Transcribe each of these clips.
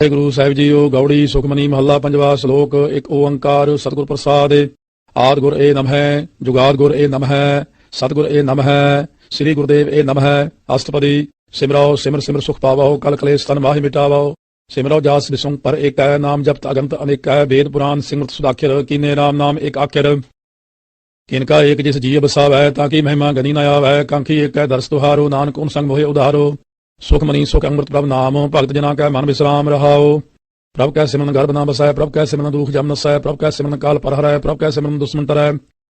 गुरु साहिब जीओ गौड़ी सुखमनी महला पंजवा श्लोक। एक ओंकार सतगुर प्रसाद। आद गुर ए नमः, जुगाद गुर ए नमः, सतगुर ए नमः, श्री गुरुदेव ए नमः। अष्टपदी। सिमरो सिमर सिमर सुख पावो, कल कलेश तन माहि मिटावो। सिमरो जास विसुंग पर एक है, नाम जपत अगंत अनेक है। वेद पुराण सिमरत सुदाखिर, कीने राम नाम एक आखिर। किनका एक जिस जी बसावै, ताकि महिमा गनी न आवै। कांखी एक है दरस तुहारो, नानक उन संग मोहे उधारो। सुखमनी सुख अमृत प्रभ नाम, भगत जना कै मन विश्राम रहाओ। प्रभ कै सिमरन गर्भ न बसै, प्रभ कै सिमरन दुख जम नसै। प्रभ कै सिमरन काल पर हरै, प्रभ कै सिमरन दुश्मन टरै।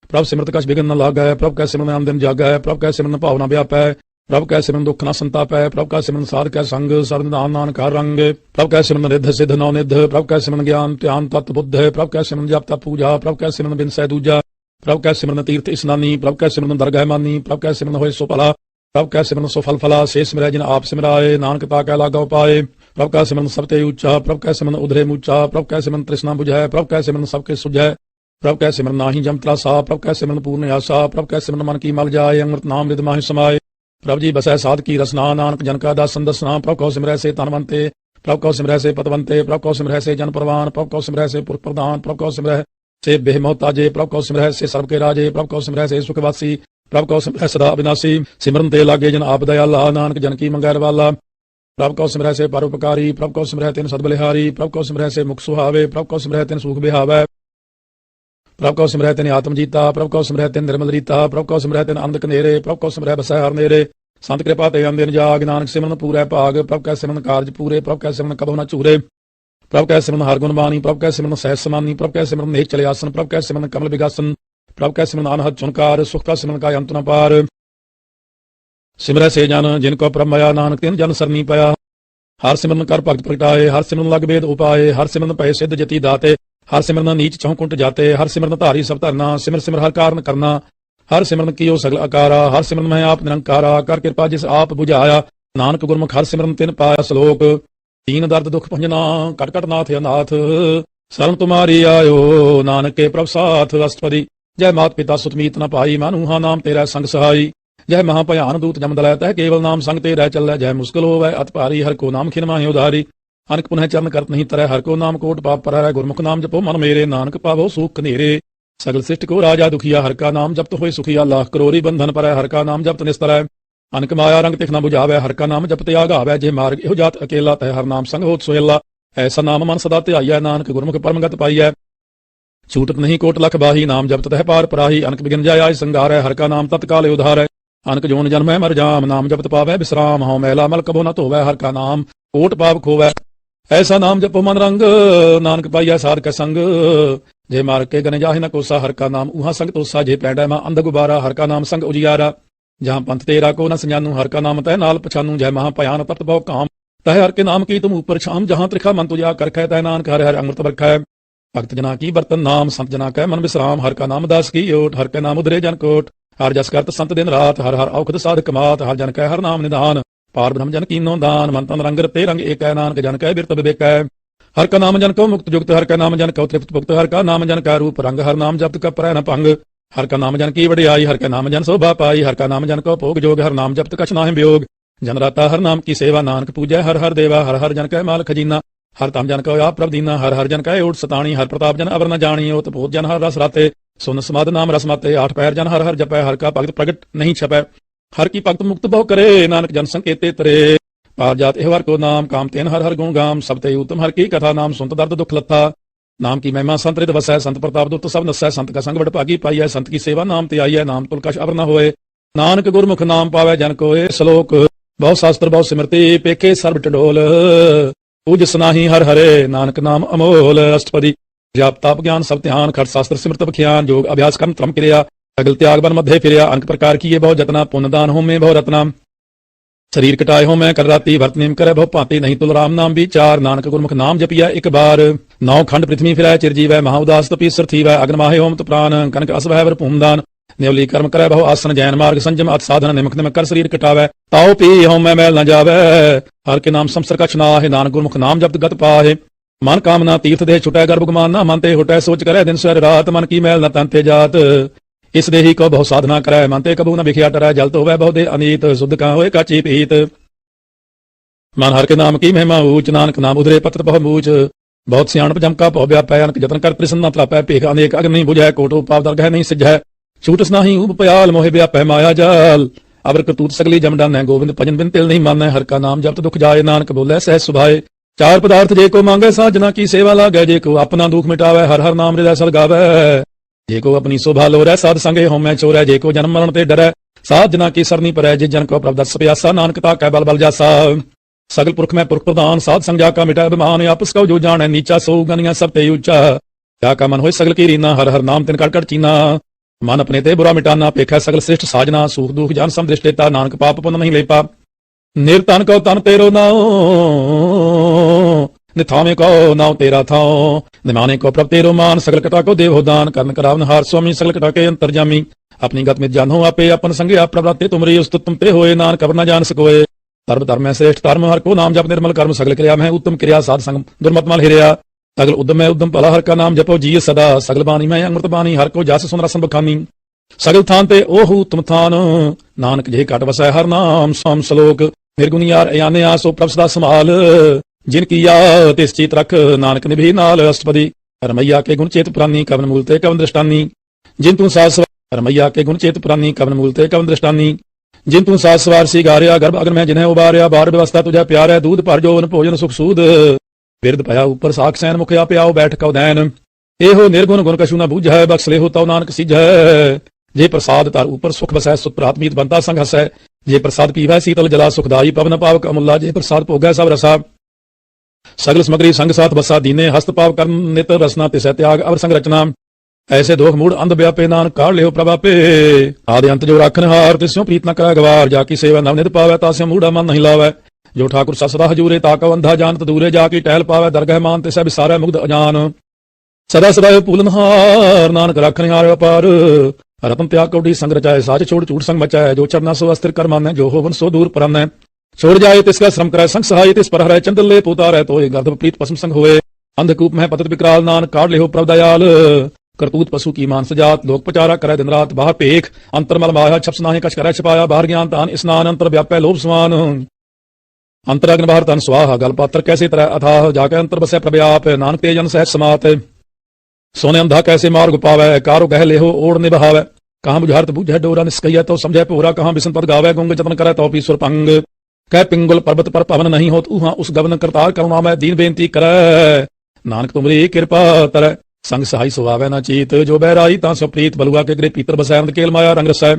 प्रभ सिमरत कछ बिघन न लागै, प्रभ कै सिमरन आन दिन जागै। प्रभ कै सिमरन भावना व्यापै, प्रभ कै सिमरन दुख न संतापै। प्रभ कै सिमरन साध कै संग, सरन नाम नानक हर रंग। प्रभ कै सिमरन रिद्ध सिद्ध नौ निध, प्रभ कै सिमरन ज्ञान ध्यान तत्त बुद्ध। प्रभ कै सिमरन जप तप पूजा, प्रभ कै सिमरन बिनसै दूजा। प्रभ कै सिमरन तीर्थ स्नानी, प्रभ कै सिमरन दरगह मानी। प्रभ कै सिमरन होए सो भला, प्रभ कै सिमरन सो फल फला। से सिमरै जिन आप सिमराए, नानक ताकै लागौ पाए। प्रभ कै सिमरन सब ते ऊंचा, प्रभ कै सिमरन उधरे मूचा। प्रभ कै सिमरन तृष्णा बुझै, प्रभ कै सिमरन सबके सुझै। प्रभ कै सिमरन नाहि जम त्रासा, प्रभ कै सिमरन पूर्ण आसा। प्रभ कै सिमरन मन की मल जाए, अमृत नाम रिद माहि समाए। प्रभ जी बसै साध की रसना, नानक जन का दासन दसना। प्रभ कौ सिमरै से तनवंते, प्रभ कौ सिमरै से पतवंते। प्रभ कौ सिमरै से जन प्रवान, प्रभ कौ सिमरै से पुरख प्रधान। प्रभ कौ सिमरै से बेहमोताजे, प्रभ कौ सिमरै से सर्व के राजे। प्रभ कौ सिमरै से सुखवासी, प्रभ कौ सिमरै सदा अविनाशी। सिमरन ते लागे जन आप दयाला, नानक जन की मंगैर वाला। प्रभ कौ सिमरै से परोपकारी, प्रभ कौ सिमरै तिन सदबलिहारी। प्रभ कौ सिमरै से मुख सुहावे, प्रभ कौ सिमरै तिन सुख बिहावै। प्रभ कौ सिमरै तिन आत्म जीता, प्रभ कौ सिमरै तिन निर्मल रीता। प्रभ कौ सिमरै तिन अंध कनेरे, प्रभ कौ सिमरै बसै हर नेरे। संत कृपा ते अंदिन जाग, नानक सिमरन पूरै भाग। प्रभ कै सिमरन कारज पूरे, प्रभ कै सिमरन कबहु न चूरे। प्रभ कै सिमरन हर गुण बानी, प्रभ कै सिमरन सहज समानी। प्रभ कै सिमरन नेक चले आसन, प्रभ कै सिमरन कमल विगासन। प्रभ कै सिमरन अनहद चुनकार, सुख का सिमरन का अंत न पार। सिमरै से जन जिनको प्रभ माया, नानक तिन जन सरनी पाया। हर सिमरन कर भगत प्रगटाए, हर सिमरन लग भेद उपाए। हर सिमरन पय सिद्ध जति दाते, हर सिमरन नीच चौकुंट जाते। हर सिमरन धारी सब धरना, सिमर सिमर हर कारण करना। हर सिमरन कियो सगल अकारा, हर सिमरन मैं आप निरंकारा। कर कृपा जिस आप बुझाया, नानक गुरमुख हर सिमरन तिन पाया। श्लोक। दीन दर्द दुख भंजना, कट कट नाथ अनाथ। शरण तुम्हारी आयो, नानक के प्रभ साथ। अष्टपदी। जय मात पिता सुतमीत न पाई, मानूहा नाम तेरा संग सहाई। जय महाभयान दूत जम दलै, तह केवल नाम संग तेरा चलै। जय मुश्किल होवै अत भारी, हर को नाम खिन माहि उधारी। अनक पुनः चरण करत नहीं तरह, हर को नाम कोट पाप पर। गुरमुख नाम जपो मन मेरे, नानक पावो सुख नेरे। सगल सृष्टि को राजा दुखिया, हर का नाम जपत होय सुखिया। लाख करोरी बंधन पर, हर का नाम जपत निस्तर। अनक माया रंग तिख न बुझावै, हर का नाम जपत आगावै। जे मार्ग इहो जात अकेला, तह हर नाम संग होत सोहेला। ऐसा नाम मन सदा ध्याइयै, नानक गुरमुख परमगत पाइयै। छूटत नहीं कोट लख बाही, नाम जपत है पार पराही। अनक बिघन जाय आय संगारै, हर का नाम तत्काल उधारै। अनक जोन जन्मै मर जाम, नाम जपत पावै विश्राम। हौ मैला मल कबो न धोवै, हर का नाम कोट पाप खोवै। ऐसा नाम जपो मन रंग, नानक पाइयै साध कै संग। जे मार्ग के गने जाहि न कोसा, हर का नाम उहाँ संग तोसा। जे पैंडै मां अंध गुबारा, हर का नाम संग उजियारा। जहाँ पंथ तेरा को न सजानू, हर का नाम तह नाल पछानू। जय महा भयान तप्त बहु काम, तह हर के नाम की तुम ऊपर छाम। जहाँ त्रिखा मन तुझा करखै, तह नानक हर हर अमृत बरखै। भक्त जना की बर्तन नाम, संत जना कै मन विश्राम। हर का नाम दास की ओट, हर के नाम उधरे जन कोट। हर जस करत संत दिन रात, हर हर औखद साध कमात। हर जन कै हर नाम निधान, पार ब्रह्म जन कीनो दान। मन तन रंग रते रंग एक है, नानक जन कै बिरत विवेकै। हर का नाम जन को मुक्त जुक्त, हर का नाम जन को तृप्त भुक्त। हर का नाम जन का रूप रंग, हर नाम जपत कपरै न भंग। हर का नाम जन की वडियाई, हर का नाम जन शोभा पाई। हर का नाम जन को भोग जोग, हर नाम जपत कछ नाहि वियोग। जन राता हर नाम की सेवा, नानक पूजै हर हर देवा। हर हर जन कै माल खजीना, हर ताम जन को आप प्रभ दीना। हर हर जन कै ओट सताणी, हर प्रताप जन अवर न जानी। ओत बोध जन हर रस राते, सुन समाद नाम रस माते। आठ पैर जन हर हर जपै, हर का भगत प्रगट नहीं छपै। हर की भगत मुक्त बहु करे, नानक जन संकेते तरे। पार जात एह हर को नाम, काम तेन हर हर गुण गाम। सब ते उत्तम हर की कथा, नाम सुनत दर्द दुख लथा। नाम की महिमा संत रित वसै, संत प्रताप दुत सब नसै। संत का संग बड़ भागी पाइयै, संत की सेवा नाम ते आइयै। नाम तुल कछ अवर न होए, नानक गुरमुख नाम पावै जन कोय। श्लोक। बहु शास्त्र बहु सिमरति, पेखे सर्ब टडोल। पूज सनाही हर हरे, नानक नाम अमोल। अष्टपदी। जाप ताप ज्ञान सब ध्यान, खट शास्त्र सिमरत बख्यान। योग अभ्यास कर्म त्रम क्रिया, सगल त्याग बन मध्य फिरिया। अनक प्रकार की ये बहु जतना, पुण्य दान हो में बहु रत्ना। शरीर कटाए हो मैं कर राती, भरत नेम करे बहु भांति। नहीं तुल राम नाम विचार, नानक गुरमुख नाम जपिया एक बार। नौ खंड पृथ्वी फिरै चिरजीवै, महा उदास तपीसर थीवै। अग्न माहे ओम तु प्राण, कनक अस वै वर भूमदान। नेवली कर्म करे बहु आसन, जैन मार्ग संजम अत साधन। निमक निमक कर शरीर कटावै, ताओ पी हो मैं मैल न जावै। हर के नाम संसर कछ नाहि, नानक गुरमुख नाम जपत गत पाहे। मन कामना तीर्थ दे छुटै, गर्भ गुमाना मन ते हुटै। सोच करे दिन सवेर रात, मन की मैल न तन ते जात। इस देही को बहु साधना करे, मन ते कबू न बिखिया टरै। जल तो वै बहु दे अनीत, शुद्ध का होए काची पीत। ਮਨ ਹਰ ਕੇ ਨਾਮ ਕੀ ਮਹਿਮਾ ਊਚ, ਨਾਨਕ ਨਾਮ ਉਧਰੇ ਪਤਤ ਬਹੁ ਮੂਚ। ਬਹੁਤ ਸਿਆਣਪ ਜਮਕਾ ਭਉ ਵਿਆਪੈ, ਅਨਕ ਯਤਨ ਕਰ ਪ੍ਰਸੰਨ ਨਾ ਤਰਾਪੈ। ਭੇਖ ਅਨੇਕ ਅਗਨ ਨਹੀਂ ਬੁਝੈ, ਕੋਟ ਉਪਾਵ ਦਰਗਹਿ ਨਹੀਂ ਸਿਜੈ। ਛੂਟਸ ਨਾਹੀ ਊਪ ਪਿਆਲ, ਮੋਹਿ ਵਿਆਪੈ ਮਾਇਆ ਜਾਲ। ਅਵਰ ਕਰਤੂਤ ਸਗਲੀ ਜਮ ਡਾਨੈ, ਗੋਬਿੰਦ ਭਜਨ ਬਿਨ ਤਿਲ ਨਹੀਂ ਮਾਨੈ। ਹਰ ਕਾ ਨਾਮ ਜਪਤ ਦੁਖ ਜਾਏ, ਨਾਨਕ ਬੋਲੇ ਸਹਿਜ ਸੁਭਾਏ। ਚਾਰ ਪਦਾਰਥ ਜੇ ਕੋ ਮੰਗੈ, ਸਾਜਨਾ ਕੀ ਸੇਵਾ ਲਾਗੈ। ਜੇ ਕੋ ਆਪਣਾ ਦੁਖ ਮਿਟਾਵੈ, ਹਰ ਹਰ ਨਾਮ ਹਿਰਦੈ ਸਲਗਾਵੈ। ਜੇ ਕੋ ਆਪਣੀ ਸ਼ੋਭਾ ਲੋਰੈ, ਸਾਧ ਸੰਗੇ ਹੋਮੈ ਚੋਰੈ। ਜੇ ਕੋ ਜਨਮ ਮਰਨ ਤੇ ਡਰੈ, ਸਾਜਨਾ ਕੀ ਸਰਨੀ ਪਰੈ। ਜੇ ਜਨ ਕੋ ਪ੍ਰਭ ਦਸ ਪਿਆਸਾ, ਨਾਨਕ ਤਾ ਕੈ ਬਲ ਬਲ ਜਾਸਾ। ਸਗਲ ਪੁਰਖ ਮੈਂ ਪੁਰਖ ਪ੍ਰਧਾਨ, ਸਾਧ ਸੰਗ ਜਾ ਕਾ ਮਿਟੈ ਅਭਿਮਾਨ। ਆਪਸ ਕਉ ਜੋ ਜਾਣੈ, ਨੀਚਾ ਸੋ ਗਨੀਆਂ ਸਭ ਤੇ ਉੱਚਾ। ਜਾ ਕਾ ਮਨ ਹੋਏ ਸਗਲ ਕੀ ਰੀਨਾ, ਹਰ ਹਰ ਨਾਮ ਤਿਨ ਕੜ ਕੜ ਚੀਨਾ। ਮਨ ਆਪਣੇ ਤੇ ਬੁਰਾ ਮਿਟਾਨਾ, ਪੇਖੈ ਸਗਲ ਸ੍ਰਿਸ਼ਟ ਸਾਜਨਾ। ਸੂਖ ਦੁਖ ਜਨ ਸਮ ਦ੍ਰਿਸ਼ਟੇਤਾ, ਨਾਨਕ ਪਾਪ ਪੁੰਨ ਨਹੀਂ ਲੇਪਾ। ਨਿਰਤਨ ਕਉ ਤਨ ਤੇਰੋ ਨਾਉ, ਨਿਥਾਵੇਂ ਕਉ ਨਾਉ ਤੇਰਾ ਥਾਉ। ਨਿਮਾਨੇ ਕੋ ਪ੍ਰਭ ਤੇਰੋ ਮਾਨ, ਸਗਲ ਕਟਾ ਕੋ ਦੇਵੋ ਦਾਨ। ਕਰਨ ਕਰਾਵਨ ਹਾਰ ਸੁਆਮੀ, ਸਗਲ ਕਟਾ ਕੇ ਅੰਤਰਜਾਮੀ। ਆਪਣੀ ਗਤ ਮਿਤ ਜਾਨੋ ਆਪੇ, ਆਪਨ ਸੰਗੇ ਆਪ ਪ੍ਰਭ ਰਾਤੇ ਤੁਮਰੀ। ਉਸਤਤ ਤੁਮ ਤੇ ਹੋਏ, ਨਾਨਕ ਕਬਰ ਨਾ ਜਾਣ ਸਕੋਏ। ਧਰਮ ਧਰਮ ਹੈ ਸ੍ਰੇਸ਼ਟ ਧਰਮ, ਹਰ ਕੋ ਨਾਮ ਜਪ ਨਿਰਮਲ ਕਰਮ। ਸਗਲ ਕਿਰਿਆ ਮੈਂ ਉੱਤਮ ਕਿਰਿਆ, ਸਾਧ ਸੰਗ ਦੁਰਮਤ ਮਲ ਹਿਰਿਆ। ਸਗਲ ਉਦਮ ਹੈ ਉਦਮ ਭਲਾ, ਹਰ ਕਾ ਨਾਮ ਜਪੋ ਜੀ ਸਦਾ। ਸਗਲ ਬਾਣੀ ਮੈਂ ਅੰਮ੍ਰਿਤ ਬਾਣੀ, ਹਰ ਕੋ ਜਸ ਸੁਨ ਰਸਨ ਬਖਾਨੀ। ਸਗਲ ਥਾਨ ਤੇ ਉਹ ਉਤਮ ਥਾਨ, ਨਾਨਕ ਜੇ ਘਟ ਵਸੈ ਹਰ ਨਾਮ ਸਮ ਸਲੋਕ। ਨਿਰਗੁਣੀ ਯਾਰ ਅਯਾਨਿਆ, ਸੋ ਪ੍ਰਭ ਸਦਾ ਸੰਭਾਲ। ਜਿਨ ਕੀਆ ਤਿਸ ਚੀਤ ਰਖ, ਨਾਨਕ ਨਿਭੀ ਨਾਲ ਅਸ਼ਟਪਦੀ। ਰਮਈਆ ਕੇ ਗੁਣ ਚੇਤ ਪੁਰਾਨੀ, ਕਵਨ ਮੂਲ ਤੇ ਕਵਨ ਦ੍ਰਿਸ਼ਟਾਨੀ। ਜਿਨ ਤੂੰ ਸਾਸ ਰਮਈਆ ਕੇ ਗੁਣ ਚੇਤ ਪੁਰਾਨੀ, ਕਵਨ ਮੂਲ ਤੇ ਕਵਨ ਦ੍ਰਿਸ਼ਟਾਨੀ। ਜਿਨ ਤੂੰ ਸਾਸ ਸਵਾਰ ਸੀ ਗਾਰਿਆ, ਗਰਭ ਅਗਨ ਮੈਂ ਜਿਨਹਿ ਉਬਾਰਿਆ। ਬਾਰ ਵਿਵਸਥਾ ਤੁਝੈ ਪਿਆਰੈ, ਦੂਧ ਭਰ ਜੋਵਨ ਭੋਜਨ ਸੁਖ ਸੂਦ। ਬਿਰਦ ਭਇਆ ਉਪਰ ਸਾਖ ਸੈਨ, ਮੁਖਿਆ ਪਿਆਉ ਬੈਠ ਕਉ ਦੈਨ। ਇਹੋ ਨਿਰਗੁਣ ਗੁਣ ਕਛੂ ਨਾ ਬੂਝੈ, ਬਖਸ਼ ਲੇਹੁ ਤਉ ਨਾਨਕ ਸਿਜੈ। ਜੇ ਪ੍ਰਸਾਦ ਧਰ ਉਪਰ ਸੁਖ ਵਸੈ, ਸੁਤ ਪ੍ਰਾਤਮੀਤ ਬੰਤਾ ਸੰਗ ਹਸੈ। ਜੇ ਪ੍ਰਸਾਦ ਪੀਵੈ ਸੀਤਲ ਜਲਾ, ਸੁਖਦਾਈ ਪਵਨ ਪਾਵਕ ਅਮੁੱਲਾ। ਜੇ ਪ੍ਰਸਾਦ ਭੋਗੈ ਸਭ ਰਸਾ, ਸਗਲ ਸਮਗਰੀ ਸੰਗ ਸਾਥ ਬਸਾ। ਦੀਨੇ ਹਸਤ ਪਾਵ ਕਰਮ ਨਿਤ ਰਸਨਾ, ਤਿਸੈ ਤਿਆਗ ਅਵਰ ਸੰਗ ਰਚਨਾ। ਐਸੇ ਦੋਖ ਮੂੜ ਅੰਧ ਵਿਆਪੇ, ਨਾਨਕ ਕਾਢ ਲਿਓ ਪ੍ਰਭ ਆਪੇ। ਆਦਿ ਅੰਤ ਜੋ ਰਾਖਨ ਹਾਰ, ਤਿਸਿਓ ਪ੍ਰੀਤ ਨ ਕਰੈ ਗਵਾਰ। ਜਾ ਕੀ ਸੇਵਾ ਨਵ ਨਿਤ ਪਾਵੈ, ਤਾਸਿਓ ਮੂੜਾ ਮਨ ਨਹੀਂ ਲਾਵੈ। ਜੋ ਠਾਕੁਰ ਸਸਦਾ ਹਜੂਰੇ, ਤਾਕਉ ਅੰਧਾ ਜਾਣਤ ਦੂਰੇ। ਜਾ ਕੀ ਟਹਿਲ ਪਾਵੈ, ਦਰਗਹਿ ਮਾਨ ਤਿਸੈ ਵਿਸਾਰੈ ਮੁਗਧ ਅਜਾਨ। ਸਦਾ ਸਦਾ ਪੂਲਨਹਾਰ, ਨਾਨਕ ਰਾਖਨ ਹਾਰ ਅਪਾਰ। ਰਤਨ ਤਿਆਗ ਕੌਡੀ ਸੰਗ ਰਚਾਏ, ਸਾਚ ਛੋੜ ਝੂਠ ਸੰਗ ਮਚਾਏ। ਜੋ ਚਰਨਾ ਸੋ ਅਸਥਿਰ ਕਰ ਮਾਨੈ, ਜੋ ਹੋਵਨ ਸੋ ਦੂਰ ਪਰਨੈ। छोड़ जाए तिसका श्रम करे, संग सहाय तिस पर हरै। चंदन ले पोता रह तो गर्दभ प्रीत पसम संग होए। अंधकूप में पतत विकराल, नानक काढ़ लेहो प्रभ दयाल। करतूत पशु की मानस जात, लोक पचारा करे दिन रात। बाहर पेख अंतरमल माया, छप्स नाहि कछ करे छिपाया। बाहर ज्ञान तान स्नान, अंतर व्यापै लोभ समान। अंतरग्न बाहर तन स्वाहा, गल पात्र कैसे तरह अथाह। जाके अंतर बसै प्रभ आप, नानक तेजन सहज समात। सोने अंधा कैसे मार्ग पावै, कारो कह लेहो ओढ़ निभावै। कहाँ बुझारत बूझै डोरा, निष्कहिया तो समझै पोरा। कहाँ बिसन पद गावै, गुंग जतन करे तो पीश्वर पंग। कह पिंगुल पर्वत पर पवन नहीं होत, उहाँ उस गवन करतार करुणा मैं दीन बेनती करे। नानक तुमरी कृपा तरੈ, संग सहाय सुहावै न चीत। जो बैराई ता सो प्रीत, बलुआ के गृह पीतर बसै। अंध केल माया रंग रसै,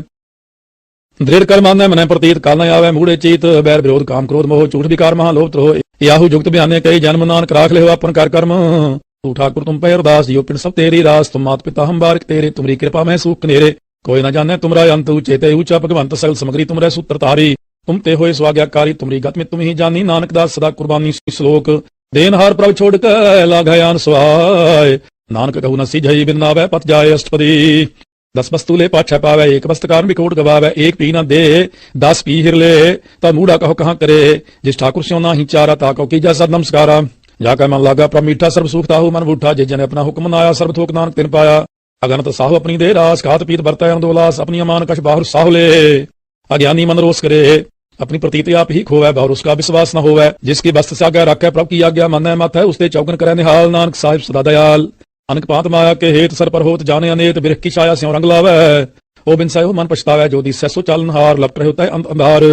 दृढ़ कर मानै मनै प्रतीत। काल न आवै मूढ़े चीत, बैर विरोध काम क्रोध मोह। झूठ विकार महालोभ त्रोह, याहू जुगत बयाने कई जन्म। नानक राख लेहो अपन कर कर्म। तू ठाकुर तुम पे अरदास, जियो पिंड सब तेरी रास। तुम मात पिता हम बारिक तेरे, तुमरी कृपा में सूख नेरे। कोई न जाने तुमरा अंत, चेते ऊंचा भगवंत। सगल समगरी तुमरे सूत्र तारी, तुम ते होए स्वाज्ञाकारी। तुमरी गत में तुम ही जानी, नानक दास सदा कुर्बानी। श्लोक देनहार प्रभ छोड़ कर लाघयान स्वाय। नानक कहु न सिझई बिन नावै, पत जाए अष्टपदी। 10 वस्तु ले पाछै पावै, एक वस्तकार विकोट गवावै। एक पी न दे 10 पी हिर ले, तब मूढ़ा कहो कहाँ करे। जिस ठाकुर स्यों ना ही चारा, ताको कीजा सद नमस्कारा। जाकर मन लागा प्रभ मीठा, सर्व सुख ताहु मन बूठा। जिस जने अपना हुक्म मनाया, सर्व थोक नानक तिन पाया। अगनत साहु अपनी दे रास, खात पीत बरतै अनदोलास। अपनी अमान कछ बाहुर साहु ले, अज्ञानी मन रोस करे। अपनी प्रतीति आप ही खोवै, बाहुर उसका विश्वास न होवै। जिसकी बस्त से आज्ञा रखै, प्रभु की आज्ञा मानै मत है। उसते चौकन करे निहाल, नानक साहिब सदा दयाल। अनक पात माया के हेत, सर पर होत जाने अनेत। बिरख की छाया स्यों रंग लावै, ओ बिन सयो मन पछतावै। जो दिसै सो चालनहार, लपट रहे होता है अंधार।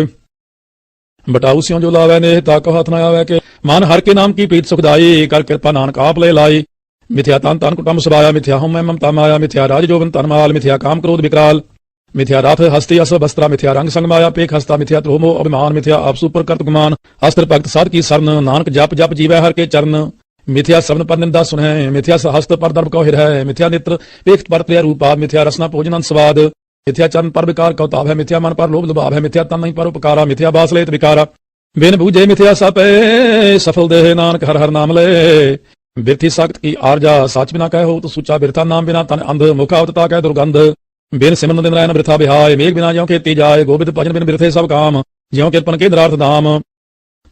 बटाऊ स्यों जो लावै ने, ताको हाथ न आवै के। मान हर के नाम की प्रीत सुखदाई, कर कृपा नानक आप ले लाई। मिथ्या तान तान कुटम सुभाया, मिथ्या हम मैं ममता माया। मिथ्या राज जोबन तनमाल, मिथ्या काम क्रोध विकराल। मिथ्या राथ हस्ती अस बस्त्रा, मिथ्या रंग संग माया। पेख हस्ता मिथ्या त्रोमो अभिमान, मिथ्या आपसु पर कर्त गुमान। अस्त्र भक्त साध की सरन, नानक जप जप जीवै हर के चरण। मिथ्या श्रवण पर निंदा सुनै, मिथ्या हस्त पर दर्भ कौ हिरै। मिथ्या नेत्र पेख पर त्रिय रूपा, मिथ्या रसना भोजन स्वाद। मिथ्या चरण पर विकार कौताव है, मिथ्या मन पर लोभ लुभाव है। मिथ्या तन नहीं पर उपकारा, मिथ्या बास लेत विकारा। बिन बूझे मिथ्या सपै, सफल देह नानक हर हर नाम ले। बिरथी सख्त की आरजा, साच बिना कह हो तो सूचा। बिरथा नाम बिना तन अंध, मुखा उतता कह दुर्गंध। बिन सिमरन दिन रायन बिरथा बिहाय, मेघ बिना ज्यों खेती जाए। गोबिंद भजन बिन बिरथे सब काम, ज्यों किरपन के दरार्थ धाम।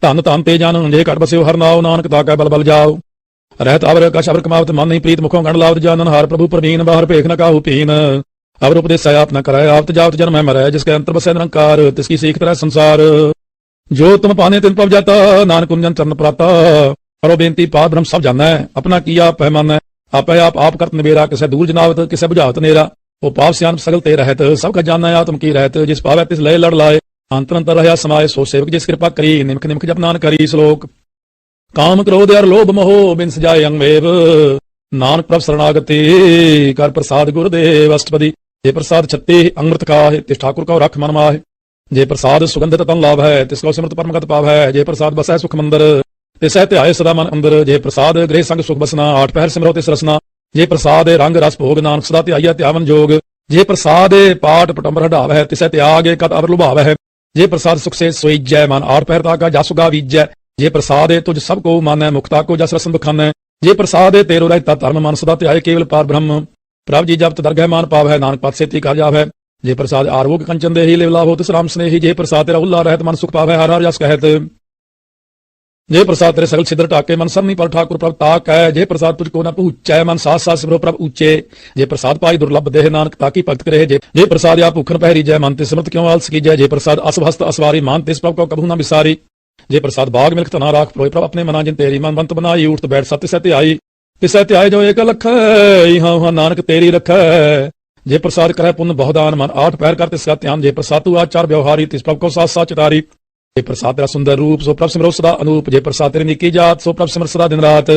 धन धन ते जान, जे घट बस्यो हर नाव। नानक ताकै बल बल जाओ, रहत अवर कछ अवर कमावत। मन नहीं प्रीत मुखों गण लावत। जानन हार प्रभु प्रवीण, बाहर पेख न काहू पीन। अवर उपदेश आप न कराय, आवत जावत जन्म मरै। जिसके अंतर बसै निरंकार, तिसकी सीख तरह संसार। ਜੋ ਤੁਮ ਪਾਨੇ ਤਿਨ ਪਵ ਜਾਤਾ, ਨਾਨਕ ਕੁੰਜਨ ਚਰਨ ਪ੍ਰਾਤਾ। ਕਰੋ ਬੇਨਤੀ ਪਾਰ ਬ੍ਰਹਮ ਸਭ ਜਾਣੈ, ਆਪਣਾ ਕੀਆ ਪਹਿਮਾਨੈ। ਆਪੇ ਆਪ ਕਰਤ ਨਿਬੇਰਾ, ਕਿਸੇ ਦੂਰ ਜਨਾਵਤ ਕਿਸੇ ਬੁਝਾਵਤ ਨੇਰਾ। ਉਹ ਪਾਪ ਸਿਆਨ ਸਗਲ ਤੇ ਰਹਿਤ, ਸਭ ਕਾ ਜਾਣੈ ਆਤਮ ਕੀ ਰਹਿਤ। ਜਿਸ ਪਾਵੈ ਤਿਸ ਲਏ ਲੜ ਲਾਏ, ਅੰਤਰ ਅੰਤਰ ਰਹਾ ਸਮਾਏ। ਸੋ ਸੇਵਕ ਜਿਸ ਕਿਰਪਾ ਕਰੀ, ਨਿਮਖ ਨਿਮਖ ਜਪ ਨਾਨਕ ਕਰੀ। ਸ਼ਲੋਕ। ਕਾਮ ਕ੍ਰੋਧ ਅਰ ਲੋਭ ਮੋਹ ਬਿਨ ਸਜਾਏ ਅੰਗਵੇਵ, ਨਾਨਕ ਪ੍ਰਭ ਸਰਣਾਗਤੀ ਕਰ ਪ੍ਰਸਾਦ ਗੁਰਦੇਵ। ਅਸ਼ਟਪਦੀ। ਜੇ ਪ੍ਰਸਾਦ ਛੱਤੀ ਅੰਮ੍ਰਿਤ ਕਾਹਿ, ਤਿਸ ਠਾकुर ਕਉ ਰਖ ਮਨ ਮਾਹਿ। ਜੇ ਪ੍ਰਸਾਦ ਸੁਗੰਧਿਤ ਤਨ ਲਾਭ ਹੈ, ਤਿਸ ਕਉ ਸਿਮਰਤ ਪਰਮਗਤ ਪਾਵ ਹੈ। ਜੇ ਪ੍ਰਸਾਦ ਬਸੈ ਸੁਖ ਮੰਦਰ, ਤਿਸੈ ਧਿਆਏ ਸਦਾ ਮਨ ਅੰਦਰ। ਜੇ ਪ੍ਰਸਾਦ ਗ੍ਰਹਿ ਸੰਗ ਸੁਖ ਬਸਨਾ, ਆਠ ਪਹਿਰ ਸਿਮਰੋ ਤਿਸ ਰਸਨਾ। ਜੇ ਪ੍ਰਸਾਦ ਰੰਗ ਰਸ ਭੋਗ, ਨਾਨਕ ਸਦਾ ਧਿਆਈਆ ਧਿਆਵਨ ਜੋਗ। ਜੇ ਪ੍ਰਸਾਦ ਪਾਟ ਪਟੰਬਰ ਹਢਾਵ ਹੈ, ਤਿਸੈ ਤਿਆਗ ਕਤ ਅਵਰ ਲੁਭਾਵ ਹੈ। ਜੇ ਪ੍ਰਸਾਦ ਸੁਖ ਸੇ ਸੋਈਜੈ, ਮਨ ਆਠ ਪਹਿਰ ਤਾਕਾ ਜਸੁਗਾ ਵੀਜੈ। ਜੇ ਪ੍ਰਸਾਦ ਤੁਝ ਸਭ ਕੋ ਮਾਨੈ, ਮੁਖਤਾ ਕੋ ਜਸ ਰਸਨ ਬਖਾਨੈ। ਜੇ ਪ੍ਰਸਾਦ ਤੇਰੋ ਰਹਿਤਾ ਧਰਮ, ਮਨ ਸਦਾ ਧਿਆਏ ਕੇਵਲ ਪਾਰ ਬ੍ਰਹਮ। ਪ੍ਰਭ ਜੀ ਜਪਤ ਦਰਗਹਿ ਮਾਨ ਪਾਵ ਹੈ, ਨਾਨਕ ਪਤ ਸੇਤੀ ਕਰ ਜਾਵ ਹੈ। ਜੇ ਪ੍ਰਸਾਦ ਆਰੋਗ ਕੰਚਨ ਦੇਹੀ, ਲਿਵ ਲਾਭੋ ਤਿਸ ਰਾਮ ਸਨੇਹੀ। ਜੇ ਪ੍ਰਸਾਦ ਤੇਰਾ ਉੱਲਾ ਰਹਿਤ, ਮਨ ਸੁਖ ਪਾਵੈ ਹਰ ਹਰ ਜਸ ਕਹਿਤ। ਜੇ ਪ੍ਰਸਾਦ ਤੇਰੇ ਸਗਲ ਛਿਦਰ ਢਾਕੇ, ਮਨ ਸਰਨੀ ਪਰ ਠਾकुर ਪ੍ਰਭ ਤਾਕ ਹੈ। ਜੇ ਪ੍ਰਸਾਦ ਤੁਝ ਕੋ ਨ ਪਹੁੰਚੈ, ਮਨ ਸਾਥ ਸਾਥ ਸਿਮਰੋ ਪ੍ਰਭ ਉੱਚੇ। ਜੇ ਪ੍ਰਸਾਦ ਪਾਈ ਦੁਰਲਭ ਦੇਹ, ਨਾਨਕ ਤਾਕੀ ਭਗਤ ਕਰੇ। ਜੇ ਪ੍ਰਸਾਦ ਆ ਭੁਖਨ ਪਹਿਰੀ ਜੈ, ਮਨ ਤੇ ਸਿਮਰਤ ਕਿਉ ਆਲਸ ਕੀਜੈ। ਜੇ ਪ੍ਰਸਾਦ ਅਸਭ ਹਸਤ ਅਸਵਾਰੀ, ਮਾਨ ਤਿਸ ਪ੍ਰਭ ਕੋ ਕਬਹੂ ਨ ਵਿਸਾਰੀ। ਜੇ ਪ੍ਰਸਾਦ ਬਾਗ ਮਿਲਖ ਧਨਾ ਰਾਖ, ਪ੍ਰੋਇ ਪ੍ਰਭ ਆਪਣੇ ਮਨਾ ਜਿਨ ਤੇਰੀ। ਮਨ ਬੰਤ ਬਨਾਈ ਊਠਤ ਬੈਠ ਸਤਿ ਸਤਿ ਆਈ। ਤਿਸੈ ਧਿਆਏ ਜੋ ਏਕ ਲਖੈ, ਇਹਾਂ ਉਹਾਂ ਨਾਨਕ ਤੇਰੀ ਰਖੈ। ਜੇ ਪ੍ਰਸਾਦ ਕਰੈ ਪੁੰਨ ਬਹੁਦਾਨ, ਮਨ ਆਠ ਪਹਿਰ ਕਰ ਤਿਸ ਕਾ ਧਿਆਨ। ਜੇ ਪ੍ਰਸਾਦ ਤੂ ਆਚਾਰ ਵਿਵਹਾਰੀ, ਤਿਸ ਪ੍ਰਭ ਕੋ ਸਾਥ ਸਾਥ ਚਿਤਾਰੀ। ਜੇ ਪ੍ਰਸਾਦ ਤੇਰਾ ਸੁੰਦਰ ਰੂਪ, ਸੋ ਪ੍ਰਭ ਸਿਮਰੋ ਸਦਾ ਅਨੂਪ। ਜੇ ਪ੍ਰਸਾਦ ਤੇਰੀ ਨਿੱਕੀ ਜਾਤ, ਸੋ ਪ੍ਰਭ ਸਿਮਰ ਸਦਾ ਦਿਨ ਰਾਤ।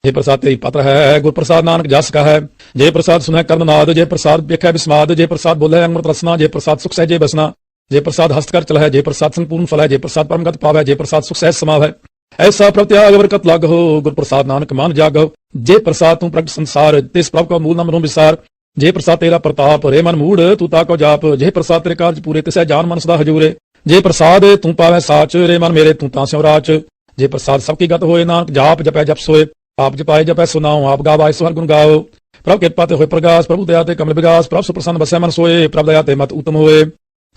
ਜੇ ਪ੍ਰਸਾਦ ਤੇਰੀ ਪਤਰ ਹੈ, ਗੁਰ ਪ੍ਰਸਾਦ ਨਾਨਕ ਜਸ ਕਾ ਹੈ। ਜੇ ਪ੍ਰਸਾਦ ਸੁਨੈ ਕਰਮ ਨਾਦ, ਜੇ ਪ੍ਰਸਾਦ ਵੇਖੈ ਬਿਸਮਾਦ। ਜੇ ਪ੍ਰਸਾਦ ਬੋਲੇ ਅੰਮ੍ਰਿਤ ਰਸਨਾ, ਜੇ ਪ੍ਰਸਾਦ ਸੁਖ ਸਹਿਜੇ ਬਸਨਾ। ਜੇ ਪ੍ਰਸਾਦ ਹਸਤ ਕਰ ਚਲੈ, ਜੇ ਪ੍ਰਸਾਦ ਸੰਪੂਰਨ ਫਲ ਹੈ। ਜੇ ਪ੍ਰਸਾਦ ਪਰਮਗਤ ਪਾਵੈ, ਜੇ ਪ੍ਰਸਾਦ ਸੁਖ ਸਹਿਜ ਸਮਾਵੈ। ਐਸਾ ਪ੍ਰਭ ਤਿਆਗ ਬਰਕਤ ਲਾਗੋ, ਗੁਰ ਪ੍ਰਸਾਦ ਨਾਨਕ ਮਨ ਜਾਗੋ। ਜੇ ਪ੍ਰਸਾਦ ਤੂੰ ਪ੍ਰਗਟ ਸੰਸਾਰ, ਤਿਸ ਪ੍ਰਭ ਕੋ ਮੂਲ ਨ ਮਨੋ ਵਿਸਾਰ। ਜੇ ਪ੍ਰਸਾਦ ਤੇਰਾ ਪ੍ਰਤਾਪ, ਰੇ ਮਨ ਮੂੜ ਤੂੰ ਤਾਕੋ ਜਾਪ। ਜੇ ਪ੍ਰਸਾਦ ਤੇਰੇ ਕਾਰਜ ਪੂਰੇ, ਤਿਸੈ ਜਾਨ ਮਨ ਸਦਾ ਹਜੂਰੇ। ਜੇ ਪ੍ਰਸਾਦ ਤੂੰ ਪਾਵੈ ਸਾਚ, ਰੇ ਮਨ ਮੇਰੇ ਤੂੰ ਤਾਂ ਸਿਉ ਰਾਚ। ਜੇ ਪ੍ਰਸਾਦ ਸਭ ਕੀ ਗਤ ਹੋਏ, ਨਾਨਕ ਜਾਪ ਜਪੈ ਜਪ ਸੋਏ। ਆਪ ਜਪਾਏ ਜਪੈ ਸੁਨਾਉ, ਆਪ ਗਾਵਾਏ ਸੋ ਹਰਿ ਗੁਣ ਗਾਓ। ਪ੍ਰਭ ਕਿਰਪਾ ਤੇ ਹੋਏ ਪ੍ਰਗਾਸ, ਪ੍ਰਭੂ ਦਇਆ ਤੇ ਕਮਲ ਵਿਗਾਸ। ਪ੍ਰਭ ਸੁਪ੍ਰਸੰਨ ਬਸੈ ਮਨ ਸੋਏ, ਪ੍ਰਭ ਦਇਆ ਤੇ ਮਤ ਉਤਮ ਹੋਏ।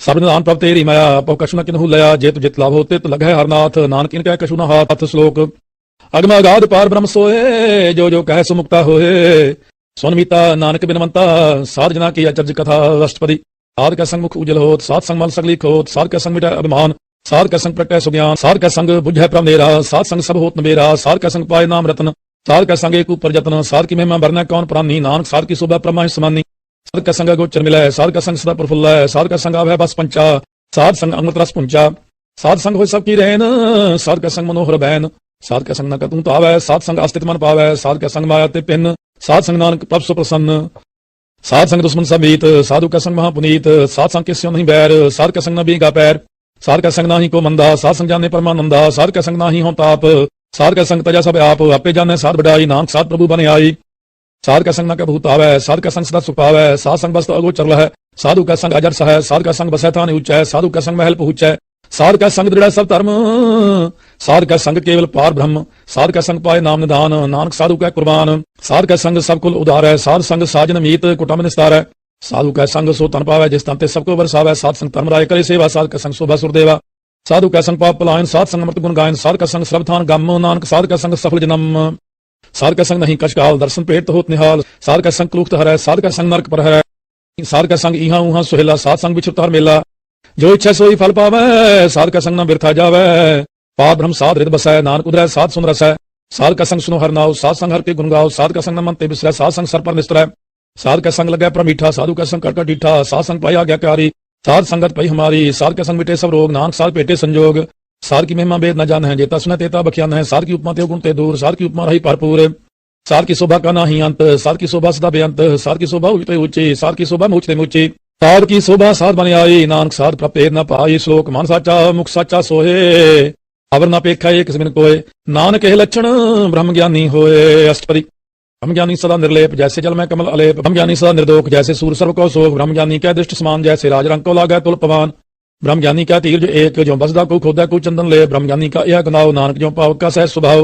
ਸਭ ਨਿਦਾਨ ਪ੍ਰਭ ਤੇਰੀ ਮਾਇਆ, ਪਉ ਕਛੁ ਨ ਕਿਨਹੂ ਲਿਆ। ਜੇ ਤੁ ਜਿਤ ਲਾਭ ਹੋਤੇ ਤੁ ਲਗੈ ਹਰਨਾਥ, ਨਾਨਕ ਇਨ ਕੈ ਕਛੁ ਨ ਹਾਥ। ਸ਼ਲੋਕ। ਅਗਮ ਅਗਾਧ ਪਾਰ ਬ੍ਰਹਮ ਸੋਏ, ਜੋ ਜੋ ਕਹਿ ਸੋ ਮੁਕਤਾ ਹੋਏ। ਸੁਨ ਮੀਤਾ ਨਾਨਕ ਬਿਨਵੰਤਾ, ਸਾਧ ਜਨਾ ਕੀ ਅਚਰਜ ਕਥਾ। ਅਸ਼ਟਪਦੀ। ਸਾਧ ਕੈ ਸੰਗ ਮੁਖ ਉਜਲ ਹੋਤ, ਸਾਧ ਸੰਗ ਮਲ ਸਗਲੀ ਖੋਤ। ਸਾਧ ਕੈ ਸੰਗ ਮਿਟੈ ਅਭਿਮਾਨ, ਸਾਧ ਕੈ ਸੰਗ ਪ੍ਰਗਟੈ ਸੁਗਿਆਨ। ਸਾਧ ਕੈ ਸੰਗ ਬੁਝੈ ਪ੍ਰਭ ਨੇਰਾ, ਸਾਧ ਸੰਗ ਸਭ ਹੋਤ ਨਬੇਰਾ। ਸਾਧ ਕੈ ਸੰਗ ਪਾਏ ਨਾਮ ਰਤਨ, ਸਾਧ ਕੈ ਸੰਗ ਏਕ ਉਪਰ ਜਤਨ। ਸਾਧ ਕੀ ਮਹਿਮਾ ਬਰਨੈ ਕੌਣ ਪ੍ਰਾਨੀ, ਨਾਨਕ ਸਾਧ ਕੀ ਸੋਭਾ ਪ੍ਰਮਾਹਿ ਸਮਾਨੀ। ਸਾਧ ਕੈ ਸੰਗ ਗੋਚਰ ਮਿਲੈ, ਸਾਧ ਕੈ ਸੰਗ ਸਦਾ ਪ੍ਰਫੁੱਲੈ। ਸਾਧ ਕੈ ਸੰਗ ਆਵੈ ਬਸ ਪੰਚਾ, ਸਾਧ ਸੰਗ ਅੰਮ੍ਰਿਤ ਰਸ ਪੁੰਚਾ। ਸਾਧ ਸੰਗ ਹੋਇ ਸਭ ਕੀ ਰਹਿਨ, ਸਾਧ ਕੈ ਸੰਗ ਮਨੋਹਰ ਬੈਨ। ਸਾਧ ਕੈ ਸੰਗ ਨ ਕਤੂ ਤਾਵੈ, ਸਾਧ ਸੰਗ ਅਸਤਿਤ ਮਨ ਪਾਵੈ। ਸਾਧ ਕੈ ਸੰਗ ਮਾਇਆ ਤੇ ਪਿੰਨ, ਸਾਧ ਸੰਗ ਨਾਨਕ ਪ੍ਰਭ ਸੁ ਪ੍ਰਸੰਨ। ਸਾਧ ਸੰਗ ਦੁਸ਼ਮਨ ਸਮੀਤ, ਸਾਧੂ ਕੈ ਸੰਗ ਮਹਾ ਪੁਨੀਤ। ਸਾਧ ਸੰਗ ਕਿਸਿਓ ਨਹੀਂ ਬੈਰ, ਸਾਧ ਕੈ ਸੰਗ ਨ ਬੀਗਾ ਪੈਰ। ਸਾਧ ਕੈ ਸੰਗ ਨਾਹੀ ਕੋ ਮੰਦਾ, ਸਾਧ ਸੰਗ ਜਾਣੇ ਪਰਮਾਨੰਦਾ। ਸਾਧ ਕੈ ਸੰਗ ਨਾਹੀ ਹੋਂ ਤਾਪ, ਸਾਧ ਕੈ ਸੰਗ ਤਜਾ ਸਭ ਆਪ। ਆਪੇ ਜਾਣੈ ਸਾਧ ਬਡਾਈ, ਨਾਨਕ ਸਾਧ ਪ੍ਰਭੂ ਬਨਿ ਆਈ। ਸਾਧ ਕੈ ਸੰਗ ਨ ਕੈ ਭੂਤ ਆਵੈ, ਸਾਧ ਕੈ ਸੰਗ ਸਦਾ ਸੁਖ ਪਾਵੈ। ਸਾਧ ਸੰਗ ਬਸਤ ਅਗੋਚਰ ਲਹੈ, ਸਾਧੂ ਕੈ ਸੰਗ ਅਜਰ ਸਹੈ। ਸਾਧ ਕੈ ਸੰਗ ਬਸੈ ਥਾਨਿ ਉਚੈ, ਸਾਧੂ ਕੈ ਸੰਗ ਮਹਿਲ ਪਹੁੰਚੈ। ਸਾਧ ਕੈ ਸੰਗ ਦ੍ਰਿੜੈ ਸਭ ਧਰਮ, ਸਾਧ ਕੈ ਸੰਗ ਕੇਵਲ ਪਾਰ ਬ੍ਰਹਮ। ਸਾਧ ਕੈ ਸੰਗ ਪਾਏ ਨਾਮ ਨਿਦਾਨ, ਨਾਨਕ ਸਾਧੂ ਕੈ ਕੁਰਬਾਨ। ਸਾਧ ਕੈ ਸੰਗ ਸਭ ਕੁਲ ਉਧਾਰੈ, ਸਾਧ ਸੰਗ ਸਾਜਨ ਮੀਤ ਕੁਟੰਬ ਨਿਸਤਾਰੈ। ਸਾਧੂ ਕੈ ਸੰਗ ਸੋ ਤਨ ਪਾਵੈ, ਜਿਸ ਤਨ ਤੇ ਸਭ ਕੋ ਵਰਸਾਵੈ। ਸਾਧ ਸੰਗ ਧਰਮ ਰਾਏ ਕਰੇ ਸੇਵਾ, ਸਾਧ ਕੈ ਸੰਗ ਸੋਭਾ ਸੁਰਦੇਵਾ। ਸਾਧੂ ਕੈ ਸੰਗ ਪਾਪ ਪਲਾਇਨ, ਸਾਧ ਸੰਗ ਅੰਮ੍ਰਿਤ ਗੁਣ ਗਾਇਨ। ਸਾਧ ਕੈ ਸੰਗ ਸਰਬ ਥਾਨ ਗਮ, ਨਾਨਕ ਸਾਧ ਕੈ ਸੰਗ ਸਫਲ ਜਨਮ। ਸਾਧ ਕੈ ਸੰਗ ਨਹੀਂ ਕਛ ਕਾਲ, ਦਰਸ਼ਨ ਭੇਟ ਹੋਤ ਨਿਹਾਲ। ਸਾਧ ਕੈ ਸੰਗ ਕਲੂਖਤ ਹਰੈ, ਸਾਧ ਕੈ ਸੰਗ ਨਰਕ ਪਰ ਹਰੈ। ਸਾਧ ਕੈ ਸੰਗ ਇਹਾਂ ਉਹਾਂ ਸੁਹੇਲਾ, ਸਾਧ ਸੰਗ ਵਿਛੁਰਤ ਹਰ ਮੇਲਾ। ਜੋ ਇੱਛੈ ਸੋਈ ਫਲ ਪਾਵੈ, ਸਾਧ ਕੈ ਸੰਗ ਨ ਬਿਰਥਾ ਜਾਵੈ। ਪਾਰ ਬ੍ਰਹਮ ਸਾਧ ਰਿਦ ਬਸੈ, ਨਾਨਕ ਉਦਰੈ ਸਾਧ ਸੁਨ ਰਸੈ। ਸਾਧ ਕੈ ਸੰਗ ਸੁਨੋ ਹਰਿ ਨਾਉ, ਸਾਧ ਸੰਗ ਹਰਿ ਕੇ ਗੁਣ ਗਾਓ। ਸਾਧ ਕੈ ਸੰਗ ਨ ਮਨ ਤੇ ਬਿਸਰੈ, ਸਾਧ ਸੰਗ ਸਰ ਪਰ ਨਿਸਤਰੈ। ਸਾਧ ਕੈ ਸੰਗ ਲੱਗੈ ਪ੍ਰਮੀਠਾ, ਸਾਧੂ ਕੈ ਸੰਗ ਕਟਕਟ ਡੀਠਾ। ਸਾਧ ਸੰਗ ਪਾਈ ਆਗਿਆਕਾਰੀ, ਸਾਧ ਸੰਗਤ ਪਈ ਹਮਾਰੀ। ਸਾਧ ਕੈ ਸੰਗ ਮਿਟੇ ਸਭ ਰੋਗ, ਨਾਨਕ ਸਾਧ ਭੇਟੇ ਸੰਜੋਗ। ਸਾਧ ਕੀ ਮਹਿਮਾ बेद न जान है, जेता सुने तेता बख्यान है। साध की उपमा ते गुण ते दूर, साध की उपमा रही भरपूर। साध की शोभा का नाही अंत, साध की शोभा सदा बेअंत। साध की शोभा ऊंचे ऊंची, साध की शोभा मूचते मूची। साध की शोभा साध बन आई, नानक साध प्राप्त न पाई। श्लोक मन साचा मुख साचा सोहे, अवर न पेखा एक बिन कोय। नानक हे लक्षण ब्रह्म ज्ञानी होए। अष्टपदी। ब्रह्म ज्ञानी सदा निर्लेप, जैसे जल में कमल अलेप। ब्रह्म ज्ञानी सदा निर्दोष, जैसे सूर सर्व को सोख। ब्रह्म ज्ञानी क्या दृष्ट समान, जैसे राज रंग को लागे तुल पवान। ब्रह्म ज्ञानी का तीर जो एक, जो बसदा को खोदा को चंदन ले। ब्रह्म ज्ञानी का यह गनाओ, नानक जो पाव का सहज स्वभाव।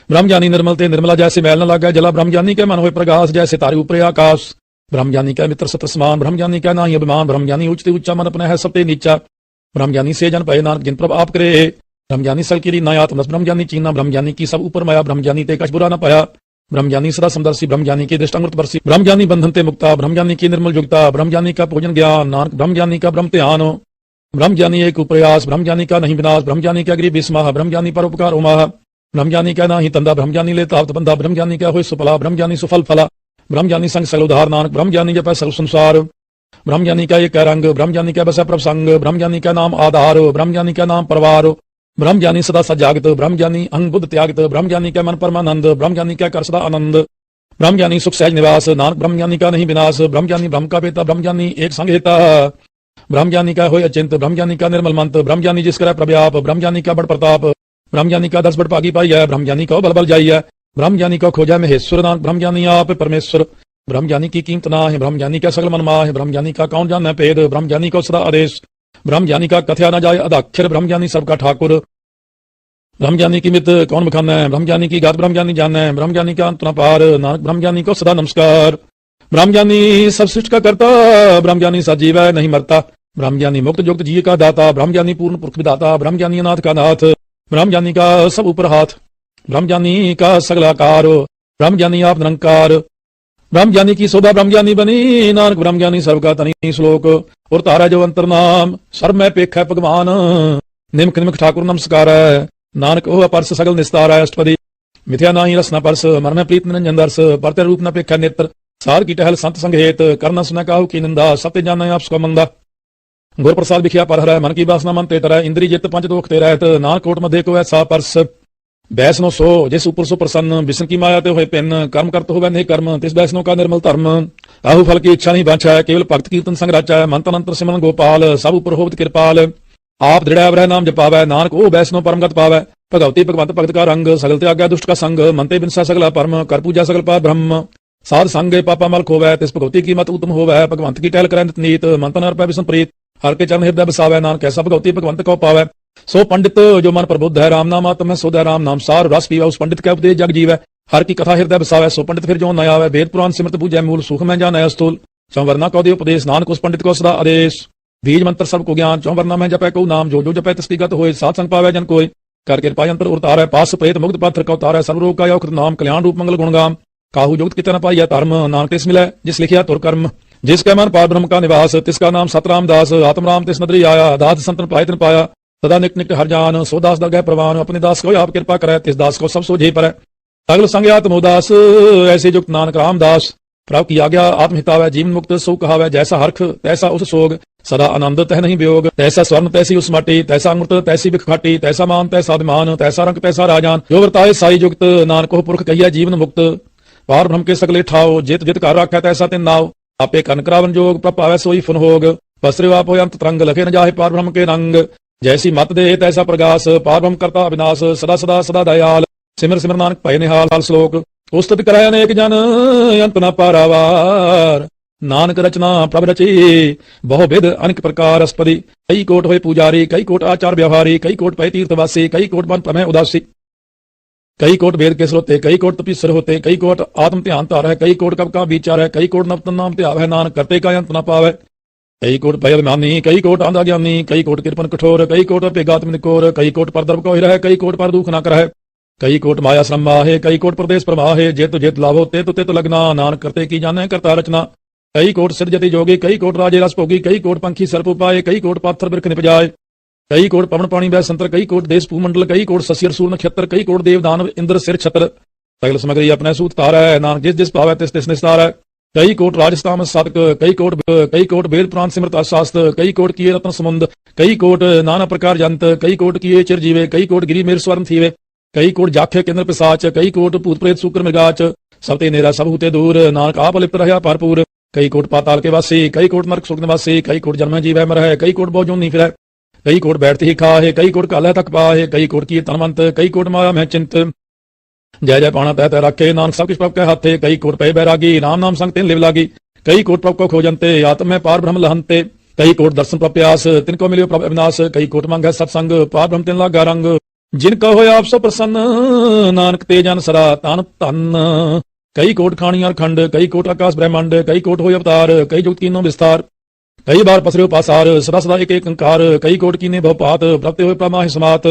ब्रह्म ज्ञानी निर्मल ते निर्मला, जैसे मैल न लागे जला। ब्रह्म ज्ञानी के मन होए प्रकाश, जैसे तारे ऊपरे आकाश। ब्रह्म ज्ञानी का मित्र सत समान, ब्रह्म ज्ञानी का नाही अभिमान। ब्रह्म ज्ञानी उच्चते ऊंचा, मन अपने है सबते नीचा। ब्रह्म ज्ञानी से जन पाए, नानक जिन प्रभ आप करे। ब्रह्म ज्ञानी सल की ना आत्मस, ब्रह्म ज्ञानी चीना। ब्रह्म ज्ञानी की सब ऊपर माया, ब्रह्म ज्ञानी ते कछ बुरा न पाया। ब्रह्म ज्ञानी सदा समदर्शी, ब्रह्म ज्ञानी की दृष्ट अमृत बरसी। ब्रह्म ज्ञानी बंधन ते मुक्ता, ब्रह्म ज्ञानी की निर्मल जुगता। ब्रह्म ज्ञानी का पूजन ज्ञान, नानक ब्रह्म ज्ञानी का ब्रह्म ध्यान। ब्रह्मज्ञानी एक प्रयास, ब्रह्मज्ञानी का नहीं विनाश, ब्रह्मज्ञानी क्या गरीब विस्माह, ब्रह्मज्ञानी पर उपकार उमाह, ब्रह्मज्ञानी का नाही तंदा, ब्रह्मज्ञानी ले ताप्त बंदा, ब्रह्मज्ञानी क्या होय सुफला, ब्रह्मज्ञानी सुफल फला, ब्रह्मज्ञानी संग सगल उधार नानक, ब्रह्मज्ञानी जपै सर्व संसार, ब्रह्मज्ञानी का एक रंग, ब्रह्मज्ञानी का बसै प्रसंग, ब्रह्मज्ञानी का नाम आधार, ब्रह्मज्ञानी का नाम परवार, ब्रह्मज्ञानी सदा सजागत, ब्रह्मज्ञानी अंग बुद्ध त्यागत, ब्रह्मज्ञानी का मन परमानंद, ब्रह्मज्ञानी का कर सदा आनंद, ब्रह्मज्ञानी सुख सहज निवास, नानक ब्रह्मज्ञानी का नहीं विनाश, ब्रह्मज्ञानी ब्रह्म का बेटा, ब्रह्मज्ञानी एक संग हेता, ब्रह्मज्ञानी का होय अचिंत, ब्रह्मज्ञानी का निर्मल मंत, ब्रह्मज्ञानी जिस करे प्रव्याप, ब्रह्मज्ञानी का बड़ प्रताप, ब्रह्मज्ञानी का 10 बड़ पागी पाई है, ब्रह्मज्ञानी का बल बल जाई है, ब्रह्मज्ञानी का खोजा महेश्वर, नानक ब्रह्मज्ञानी आप परमेश्वर, ब्रह्मज्ञानी की कीमत ना है, ब्रह्मज्ञानी का सगल मन माह, ब्रह्मज्ञानी का कौन जान भेद, ब्रह्मज्ञानी को सदा आदेश, ब्रह्मज्ञानी का कथया न जाए अदाक्षर, ब्रह्मज्ञानी सबका ठाकुर, ब्रह्मज्ञानी की मित कौन बखाना है, ब्रह्मज्ञानी की गात ब्रह्मज्ञानी जान है, ब्रह्मज्ञानी का अंत न पार, नानक ब्रह्मज्ञानी को सदा नमस्कार, ब्रह्मज्ञानी सब सृष्टि का करता, ब्रह्मज्ञानी सजीव है नहीं मरता, ब्रह्मज्ञानी मुक्त युक्त जी का दाता, ब्रह्मज्ञानी पूर्ण पुरख विदाता, ब्रह्मज्ञानी अनाथ का नाथ, ब्रह्मज्ञानी का सब ऊपर हाथ, ब्रह्मज्ञानी का सगलाकार, ब्रह्मज्ञानी आप निरंकार, ब्रह्मज्ञानी की शोभा ब्रह्मज्ञानी बनी, नानक ब्रह्मज्ञानी सर्व का तनी श्लोक, और तारा जो अंतर नाम सर्व में पेख है भगवान, निमक निमक ठाकुर नमस्कार है, नानक ओह परस सगल निस्तार है अष्टपदी, मिथ्या नाही रस न परस, मन में प्रीत निरंजन दर्श, परते रूप न पेख नेत्र, साध की टहल संत संगेत, करना सुना काहू की निंदा, सत्य जाना आप सुख मंदा, गुर प्रसाद बिखिया पर हर मन की बासना मन ते तरह, इंद्री जित पंच दोख ते रहत, नानक कोट मध्य को ऐसा परस, बैसनो सो जिस ऊपर सो प्रसन्न, विष्णु की माया ते हुए पिन, कर्म करते हुए नहीं कर्म, तिस बैसनो का निर्मल धर्म, आहु फल की इच्छा नहीं बांछा है, केवल भक्त कीर्तन संग राचा है, मंत्र अंतर सिमरन गोपाल, सब ऊपर होवत कृपाल, आप दृढ़ वह नाम जपावै, नानक ओ बैसनो परमगत पावै, भगवती भगवंत भक्त का रंग, सगल त्याग दुष्ट का संग, मनते बिनसा सगला परम, कर पूजा सगल पार ब्रह्म, साध संग पापा मल खोवै, तिस भगवती की मत उत्तम होवै, भगवंत की टहल करੈ नित नीत, मंतन अर्पै विष्णु प्रीत, हर के चरण हृदय बसावै, नानक ऐसा भगवती भगवंत को पावै, सो पंडित जो मन प्रबुद्ध है, राम नाम आत्म है सो दय राम नाम सार रस पीवै, उस पंडित का उपदेश जग जीवै, हर की कथा हृदय बसावै, सो पंडित फिर जो न आवे, वेद पुराण सिमरत पूजै मूल, सुख में जानै स्थूल, संवरना कौ दे उपदेश, नानक उस पंडित को सदा आदेश, बीज मंत्र सब को ज्ञान, चौवरना में जपै को नाम, जो जो जपै तिसकी गत होय, साथ संग पावै जन कोय, कर कृपा यंत्र उतारै, पास प्रेत मुक्त पात्र का उतारै, सर्व रोग का औखद नाम, कल्याण रूप मंगल गुणगाम, काहू जुगत कितना पाइया धर्म, नानक तिस मिलै जिस लिखिया तुर कर्म, जिसके मन पार ब्रह्म का निवास, तिसका नाम सतराम दास, आत्म राम तिस नदरी आया, दास संतन पाए तिन पाया, सदा निक निक हर जान, सो दास दरगह प्रवान, अपने दास को आप कृपा करे, तिस दास को सब सोझे पर सगल संग आत्मोदास, ऐसे युक्त नानक रामदास, प्रभु की आज्ञा आत्महितावै, जीवन मुक्त सो कहावै, जैसा हर्ख तैसा उस सोग, सदा आनंद तह नहीं वियोग, तैसा स्वर्ण तैसी उस माटी, तैसा अमृत तैसी बिख खाटी, तैसा मान तैसा अभिमान, तैसा रंग तैसा राजान, जो वर्ताए साई युक्त, नानक हो पुरख कहिया जीवन मुक्त, पार ब्रह्म के सगले ठाओ, जित जित कर रखै तैसा तिन नाव, आपे कन करावन जोग, प्रभ पावै सोई फुन होग, बसरे आप हो अंत तरंग, लखे न जाहे पार ब्रह्म के रंग, जैसी मत दे तैसा प्रगास, पार ब्रह्म करता अविनाश, सदा सदा सदा दयाल, सिमर सिमर नानक भय निहाल, श्लोक उस्तुत कराय अनेक जन, अंत न पारावार, नानक रचना प्रभ रची, बहु विध अनेक प्रकार अस्पदी, कई कोट होए पुजारी, कई कोट आचार व्यवहारी, कई कोट पै तीर्थवासी, कई कोट मन प्रमेय उदासी, कई कोट वेद के श्रोते, कई कोट तपीसर होते, कई कोट आत्म ध्यान तार है, कई कोट कब का विचार है, कई कोट नवतन नाम त्याव है, नानक करते का अंत न पावे, कई कोट भय अभिमानी, कई कोट आंधा ज्ञानी, कई कोट कृपन कठोर, कई कोट अपेगात्म निकोर, कई कोट पर द्रव को रहे, कई कोट पर दुख न करहे, कई कोट माया श्रम माहे, कई कोट प्रदेश प्रमाहे, जेत जेत लाभो ते तो लगना, नानक करते की जाने करता रचना, कई कोट सिरजति जोगी, कई कोट राजे रस भोगी, कई कोट पंखी सर्प उपाय, कई कोट पाथर बिरख निपजाए, कई कोट पवन पानी वह संतर, कई कोट देश भूमंडल, कई कोट ससिर सूर नक्षत्र, कई कोट देव दानव इंद्र सिर छत्र, सगल समग्री अपने सूत तार है, नानक जिस जिस पावे तिस तिस निस्तार है, कई कोट राजस्थान साधक, कई कोट वेद पुराण सिमरत शास्त्र, कई कोट किए रत्न समुंद, कई कोट नाना प्रकार जंत, कई कोट किए चिरजीवे, कई कोट गिरी मेर स्वर्ण थीवे, कई कोट जाखे केंद्र पिसाच, कई कोट भूत प्रेत शुक्र मृगाच, सबते नेरा सब हुते दूर, नानक आप लिप्त रहा भरपूर, कई कोट पाताल के वासी, कई कोट नरक सुख निवासी, कई कोट जन्म जीव मर है, कई कोट बोझों नहीं फिर, कई कोट बैठती ही खा है, कई कोट काला तक पा है, कई कोट की तनवंत, कई कोट माया में चिंत, जय जय पाना तह तह रखे, नानक सब कुछ प्रभ के हाथे, कई कोट पे बैरागी, राम नाम संग तिन लिव लागी, कई कोट प्रभ को खोजनते, आत्म में पार ब्रह्म लहनते, कई कोट दर्शन प्रप्यास, तिनको मिलियो प्रभ अविनाश, कई कोट मंग है सत्संग, पार ब्रह्म तिन लागा रंग, जिनका हो आप सो प्रसन्न, नानक तेजन सदा तन तन, कई कोट खाणियार खंड, कई कोट आकाश ब्रह्मांड, कई कोट हो अवतार, कई जुगत कीनो विस्तार, कई बार पसरे पासार, सदा सदा एक एक अंकार, कई कोट कीने भवपात, प्रपते हुए प्रमाहि समात,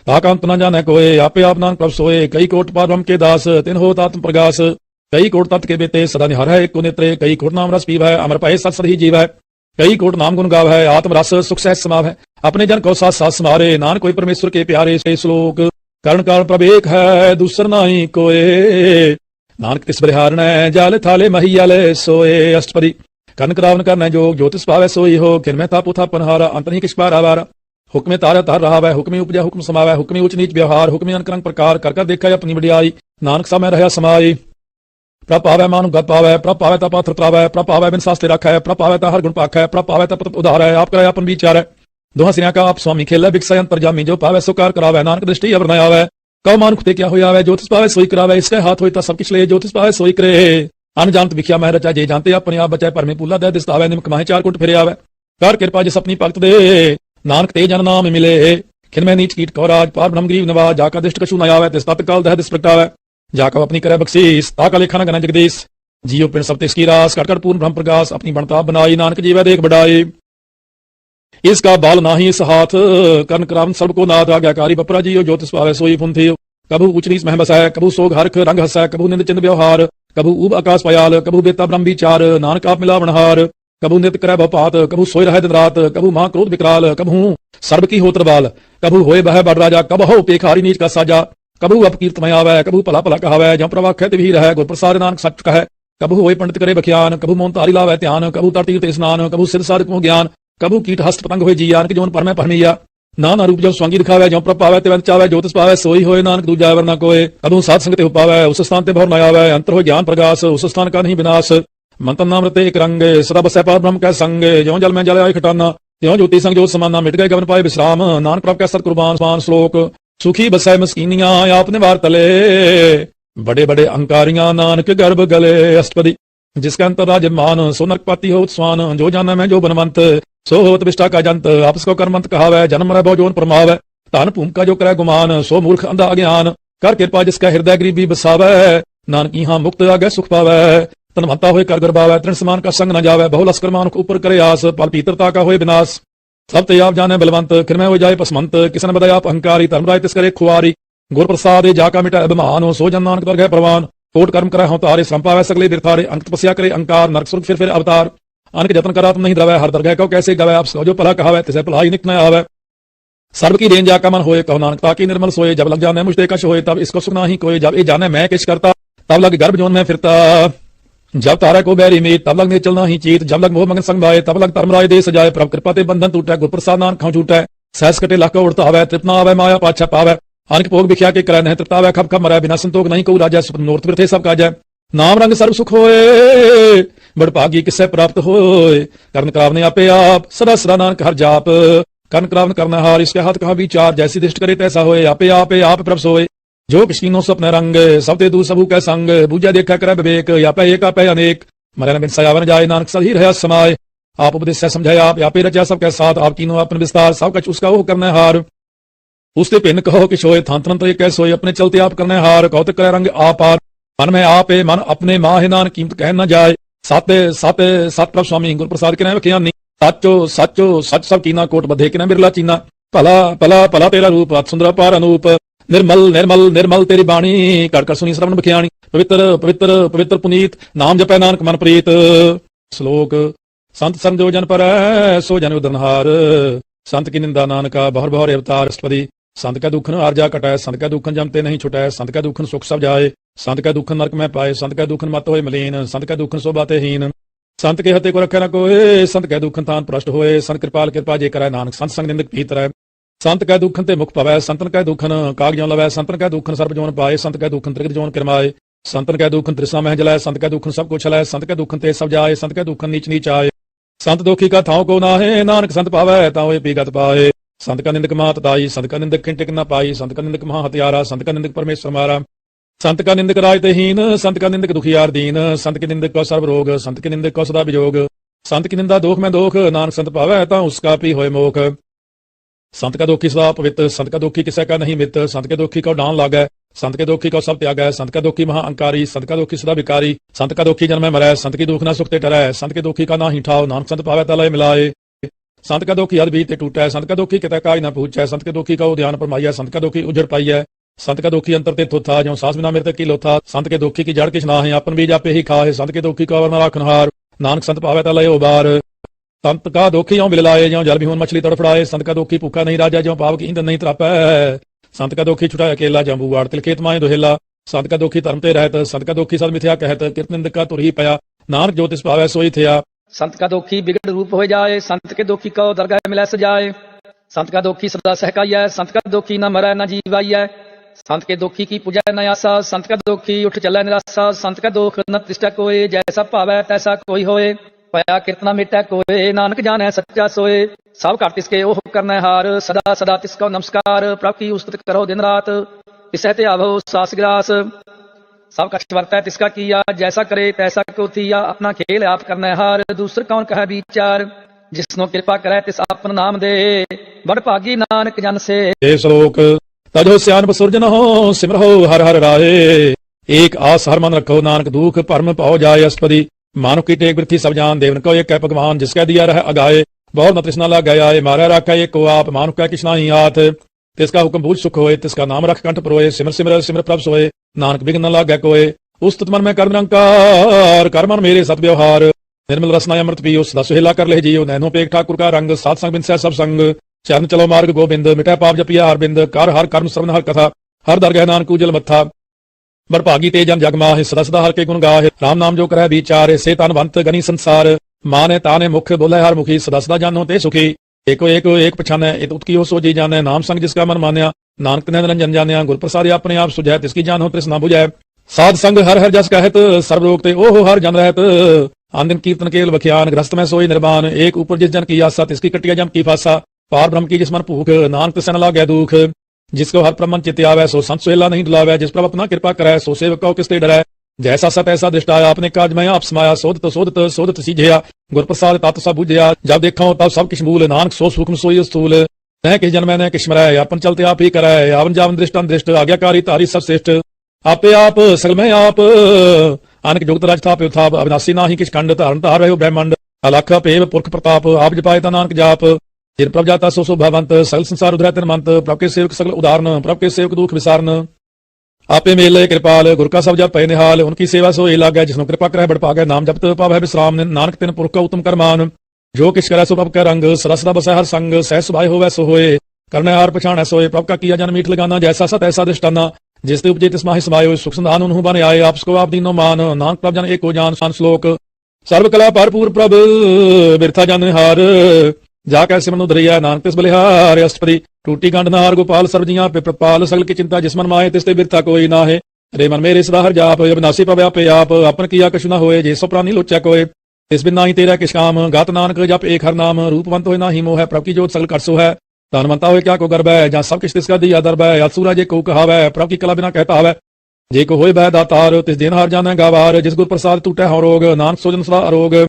ताकांत न जाने कोय, आपे आप नानक प्रभ सोए, कई कोट पार ब्रह्म के दास, तिन होत आत्म प्रगास, कई कोट तत्व के बेते, सदा निहर है एक को नेत्रे, कई कोट नाम रस पीव है, अमर पाए सत सद ही जीव है, कई कोट नाम गुण गाव है, आत्म रस सुख सहज समाव है, अपने जन को साथ साथ समारे, नानक कोई परमेश्वर के प्यारे। से श्लोक कर्ण कारण प्रभ एक है, दूसर नाही कोय, नानक तिस बरिहारण जाल थाले महियाल सोए। अष्टपदी कर्ण करावन करना जोग, ज्योतिष पावे सोई हो, किन था पुथा पनहारा, अंत नहीं किस पार आवारा। हुक्मे तारा तार रहा है, हुक्मी उपजा हुक्म समावै, हुक्मी उच्च नीच व्यवहार, हुक्मी अनकरंग प्रकार, कर कर देखा अपनी बड़ियाई, नानक सा मैं रहा समाई। प्रभ पावै मानु गत पावै, प्रभ पावै ता पात्र त्रावै, प्रभ पावै बिन शास्त्र रखै, प्रभ पावै ता हर गुण पाखै, प्रभ पावै ता प्रभ उधार है, आप कराय अपन विचार है। दोहा सिरिया का आप स्वामी खेलै, बिकसै अंतर जामी, जो पावै सो कार करावै, नानक दृष्टि अवर न आवै। कौ मानुख ते क्या होया वै, ज्योतिष पावै सोई करावै, इसके हाथ होई ता सब किछ ले, ज्योतिष पावै सोई करे। अनजानत विख्या मैं रचा, जे जानते अपने आप बचाए, पर में पूला दे दिसतावै, निमक माहे चार कुट फिरे आवै। कर कृपा जिस अपनी भगत दे, नानक ते जन नाम मिले, खिन में नीच कीट कौराज, पार ब्रह्म गरीब नवाज, जाका दिष्ट कछु न आवे, तिस तत्काल दह दिस प्रगटावै, जाका अपनी करे बख्शीस, ताका लेखा न गना जगदीश। जियो पिंड सब तिसकी रास, कट कट पूर्ण ब्रह्म प्रकाश, अपनी बनता बनाई, नानक जीवै देख बढ़ाई। इसका बाल नाही इस हाथ, कर्ण करावन सब को नाथ, आज्ञाकारी बपरा जियो, ज्योतिष पावै सोई पुन थियो। कभू ऊंच नीच मह बसै, कभू सोग हरख रंग हसै, कभू निंद चिंद व्यवहार, कभू ऊब आकाश पयाल, कभू बेता ब्रह्म विचार, नानक आप मिलावनहार। कभू नित करे भपात, कभू सोय रहे दिन रात, कभू मां क्रोध विकराल, कभू सर्ब की होत्र बाल, कभू होए बह बड़ राजा, कब हो पेखारी नीच का साजा, कभू अपकीर्तमय आवे, कभू भला भला कहावै, जं प्रवाख्य तिभी रह, गुर प्रसाद नानक सच कहे। कभू होए पंडित करे बख्यान, कभू मोन तारी लावे ध्यान, कभू तर तीर्थ स्नान, कभू सिद्ध साधक को ज्ञान, कभू कीट हस्त पतंग होए जियान, कि जोन पर में परमिया। नाना रूप जो स्वांगी दिखावे, जो प्रभ पावे तिवंत चावे, ज्योतिष पावे सोई होए, नानक दूजा वर न कोय। कभू साध संगत हो पावे, उस स्थान ते भवर न आवे, अंतर हो ज्ञान प्रकाश, उस स्थान का नहीं विनाश। मंतन नामृत एक रंगे, सदा बसै पार ब्रह्म कै संगे, ज्यों जल में जल आए खटाना, त्यों ज्योति संग ज्योत समाना, मिट गए गगन पाए विश्राम, नानक प्रभ कै सत कुर्बान स्वान। श्लोक सुखी बसै मस्कीनियां, आपने वार तले, बड़े बड़े अंकारियां नानक गर्भ गले। अष्टपदी जिसका अंतर राज मान, सो नरकपाती हो स्वान, जो जाना मैं जो बनवंत, सो होत विष्टा का जंत, आपस को कर्मंत कहावै, जन्म रह जोन परमावै, धन भूम का जो करे गुमान, सो मूर्ख अंधा अज्ञान, कर कृपा जिसका हृदय गरीबी बसावै, नानक यहाँ मुक्त आगे सुख पावै। तनमंता होए कर गर्भावै, तृण समान का संग न जावै, बहु लस्कर मानुख ऊपर करे आस, पल पीतरता का होए विनाश। सब ते आप जाने बलवंत, खिरमय हो जाए पसमंत, किसन बदाय आप अहंकारी, धर्मराय तिस करे खुआरी, गुर प्रसाद जाका मिटा अभिमान, सो जन नानक दरगह प्रवान। कोट कर्म करे हों तारे, श्रम पावै सगले बिरथारे, अंक तपस्या करे अंकार, नरक सुर्ग फिर अवतार। अनक जतन करा तुम नहीं द्रवै, हर दरगह को कैसे गवै, आप सो जो भला कहावै, तिसे भलाई निक न आवै। सर्व की रेंज जाका मन होए, कहो नानक ताकि निर्मल सोए, जब लग जाने मुझते कश होए, तब इसको सुना ही कोई, जब ये जाने मैं किश करता, तब लग गर्भ जोन में फिरता। जब तारा को बैरी मीत, तब लग ने चलना ही चीत, जब लग मोह मगन संग भाए, तब लग धर्मराय दे सजाए, प्रभ कृपा ते बंधन टूटे, गुर प्रसाद नानक खां छूटे। सहस कटे लाख उड़ता आवे, तृप्त न आवे माया पाछा पावे, अनक भोग बिख्या के करे नहीं तृप्तावे, खप खप मरै, बिना संतोख नहीं को राजा, नोरत बिरथे सब काजै। नाम रंग सर्व सुख होए, बड़ भागी किससे प्राप्त होए, कर्ण करावने आपे आप, सदा सदा नानक हर जाप, कर्ण करावन करना हार, इसके हाथ कहा विचार, जैसी दृष्ट करे तैसा होए, आपे आप प्रभ सोए। जो किशीनो सपने रंग, सब ते दू सबू कै संग, बूझा देखा करे विवेक, यापे एक आपे अनेक, मरे न बिन सयावन जाए, नानक सही रहा समाय। आप उपदेश से समझाए आप, यापे रचा सबके साथ, आप कीनो अपन विस्तार, सब कछ उसका वो करने हार। उसते भिन्न कहो कि सोए, थान तंत्र एक सोए, अपने चलते आप करने हार, कौतक करे रंग आप आर, मन में आपे मन अपने माहे नानक कीमत कह न जाए। साते साते सत प्रभ स्वामी गुर प्रसाद के वख्यानी, साचो साचो सच सब कीना, कोट बधे के बिरला चीना, भला भला भला तेरा रूप, अत सुंदर पार अनूप, निर्मल निर्मल निर्मल तेरी बाणी, कर कर सुनी श्रवण बख्याणी, पवित्र पवित्र पवित्र पुनीत, नाम जपै नानक मन प्रीत। श्लोक संत संग जो जन पर सो जन उदरनहार, संत की निंदा नानका बहुर बहुर अवतार। अष्टपदी संत का दुखन आर्जा कटाए, संत का दुखन जमते नहीं छुटाए, संत का दुखन सुख सब जाए, संत का दुखन नरक में पाए, संत का दुखन मत होए मलीन, संत का दुखन सो बाते हीन, संत के हते को रखे न कोय, संत का दुखन तान प्रष्ट होए, संत कृपाल कृपा जे कराए, नानक संत संग निंदक भीतर है। संत का दुखन ते मुख पवै, संतन का दुखन काग ज्यों लवै, संतन का दुखन सर्ब जोन पाए, संत का दुखन त्रिगत जोन किरमाए, संतन का दुखन तृष्णा मह जलाए, संत का दुखन सब कुछ छलाए, संत का दुखन ते सब जाए, संत का दुखन नीच नीच आए। संत दुखी का थाव को नाहे, नानक संत पावै तावे पीगत पाए, संत का निंदक मात ताई, संत का निंदक खिंटिक न पाई, संत का निंदक महा हत्यारा, संत का निंदक परमेश्वर मारा, संत का निंदक राजतहीन, संत का निंदक दुखियार दीन, संत के निंदक को सर्व रोग, संत के निंदक को सदा वियोग, संत की निंदा दोख में दोख, नानक संत पावै ता उसका पी होए मोख। संत का दुखी सदा पवित्र, संत का दुखी किसी का नहीं मित्र, संत के दुखी को डांन लागै, संत के दुखी को सब त्यागै, संत का दुखी महा अंकारी, संत का दुखी सदा विकारी, संत का दुखी जन्म में मरै, संत की दुख न सुखते टरै, संत के दुखी का ना ही ठाव, नानक संत पावै तलय मिलाए। संत का दुखी अद बीते टूटै, संत का दुखी कितै काज न पूछै, संत के दुखी का ध्यान परमाइयै, संत का दुखी उजड़ पाइयै, संत का दुखी अंतर ते थोथा, ज्यों सांस बिना मृतक की लोथा, संत के दुखी की जड़ किछ नाहि, अपन बीज आपे ही खाए, संत के दुखी का वरना राखनहार, नानक संत पावै तलय उबार। संत का दोखी ज्यों बिल लाए, ज्यों जल भी मछली तड़फड़ाए। संत का दोखी भूखा नहीं राजा, ज्यों पाप की ईंधन नहीं त्रापै। संत का दोखी छुटाए अकेला, ज्यों बुआड़ तिल खेत माए दुहेला। संत का दोखी धर्म ते रहत, संत का दोखी सद मिथ्या कहत। कीर्तन का तुर ही पया, नानक जो तिस पावै सोई थिया। संत का दोखी बिगड़ रूप हो जाए, संत के दोखी को दरगाह मिलै सजाए। संत का दोखी सदा सहकाई है, संत का दोखी न मरै न जीवाई है। संत के दोखी की पूजा न आसा, संत का दोखी उठ चलै निराशा। संत का दोख न तिष्ठै कोय, जैसा भावै तैसा कोई होए। पया कीर्तना मिटै कोय, नानक जानै सच्चा सोए। सब कर तिसके ओह करनै हार, सदा सदा तिसको नमस्कार। प्रभु की उस्तुत करो दिन रात, तिसै ते आवो सास गिरास। सब कष्ट वर्तै तिसका किया, जैसा करे तैसा को थिया। अपना खेल आप करनै हार, दूसर कौन कहे विचार। जिसनो कृपा करे तिस आपन नाम दे, बड़ भागी नानक जन से। हे श्लोक तजो सियान बसुरजन हो, सिमरहो हर हर राहे। एक आस हर मन रखो, नानक दुख भरम पाओ जाए। अष्टपदी मानो की टेक वृथी सब जान, देवन को एक है भगवान। जिसका दिया रह अगाए, बहुत न तृष्णा लग गया। मारा रखा एक को आप, मानुक का किसना ही हाथ। तिसका हुक्म बूझ सुख होए, तिसका नाम रख कंठ परोए। सिमर सिमर सिमर प्रभ सोए, नानक बिघ्न न लागे कोय। उस मन में कर्म निरंकार, कर मन मेरे सत व्यवहार। निर्मल रसना अमृत पियो, सदा सुहेला कर ले जियो। नैनो पेख ठाकुर का रंग, सात संग बिन सब संग। चरण चलो मार्ग गोबिंद, मिटै पाप जपिया हर बिंद। कर हर कर्म श्रवण हर कथा, हर दरगह नानक उजल मत्था। बड़ भागी ते जन जग माहे, सदा सदा हर के गुण गाहे। राम नाम जो करੈ विचारे, से तनवंत गनी संसार। माने ताने मुख बोले हर मुखी, सदा सदा जानो ते सुखी। एको एको एक पछानै, इत उत्की हो सो जी जानै। नाम संग जिसका मन मान्या, नानक ने निरंजन जानिया। गुर प्रसाद अपने आप सुझै, तिसकी जान हो तृष्णा बुझै। साध संग हर हर जस कहत, सर्व रोग ते ओहो हर जन रहत। आन दिन कीर्तन केल बख्यान, ग्रस्त में सोई निर्वाण। एक ऊपर जिस जन की आशा, तिसकी कटिया जम की फासा। पार ब्रह्म की जिस मन भूख, नानक तिसै न लागै दुख। जिसको हर प्रमन चित आवे, सो संत सुहेला नहीं डुलावे। जिस प्रभु अपना कृपा करै, सो सेवक को किसते डरै। जैसा सत ऐसा दृष्टाया, अपने काज में आप समाया। सोधत सोधत सोधत सीझिया, गुर प्रसाद तत सब बुझिया। जब देखो तब सब किछ मूल, नानक सो सूक्ष्म सोई स्थूल। न किस जन्म न किछ मरै, अपन चलते आप ही करै। आवन जावन दृष्ट अनदृष्ट, आज्ञाकारी तारी सब श्रेष्ठ। आपे आप सगल में आप, अनक जुगत राज थाप उथाप। अविनाशी नाही किछ खंड, धारण धार रहो ब्रह्मंड। अलख पेव पुरख प्रताप, आप जपाए ता नानक जाप। जिन प्रभ जाता सो शोभावंत, सगल संसार उधरै तिन मंत। प्रभ के सेवक सगल उदाहरण, प्रभ के सेवक दुख विसारन। आपे मेले कृपाल, गुर का सब जप पै निहाल। उनकी सेवा सो ए लागै, जिसनो कृपा करੈ बड़ पागै। नाम जपत पावै विश्राम, नानक तिन पुरख का उत्तम करमान। जो किछ करै सो प्रभ कै रंग, सदा सदा बसै हर संग। सहज सुभाय होवै सो होए, करनै हार पछाणै सोए। प्रभ का किया जन मीठ लगाना, जैसा सत ऐसा दृष्टाना। जिस ते उपजे तिस माहि समायो, सुख संधान उन्हु बन आए। आपसको आप दीनो मान, नानक प्रभ जन एको जान। सान श्लोक सर्व कला भरपूर प्रभ, बिरथा जन हार। जाकै सिमरन उधरिया, नानक तिस बलिहार। अष्टपदी टूटी गंढ नार, गोपाल सर्व जियां पे प्रपाल। सगल की चिंता जिस मन माहे, तिस ते बिरथा कोई नाहे। रे मन मेरे सदा हर जाप, अविनाशी प्रभ आपे आप। अपन किया कछु न होए, जे सो प्राणी लोचै कोय। तिस बिन नाही तेरा किछ काम, गात नानक जप एक हर नाम। रूपवंत होए नाही मोह, प्रभ की जोत सगल कर सो है। धनवंता होए क्या को गर्भ है, जहाँ सब किछ तिसका दिया दर्ब है। सूरज जे को कहावै, प्रभ की कला बिना कहता हवै। जे को होए बै दातार, तिस देन हार जानै गावार। जिस गुर प्रसाद टूटै हौ रोग, नानक सोजन सदा अरोग।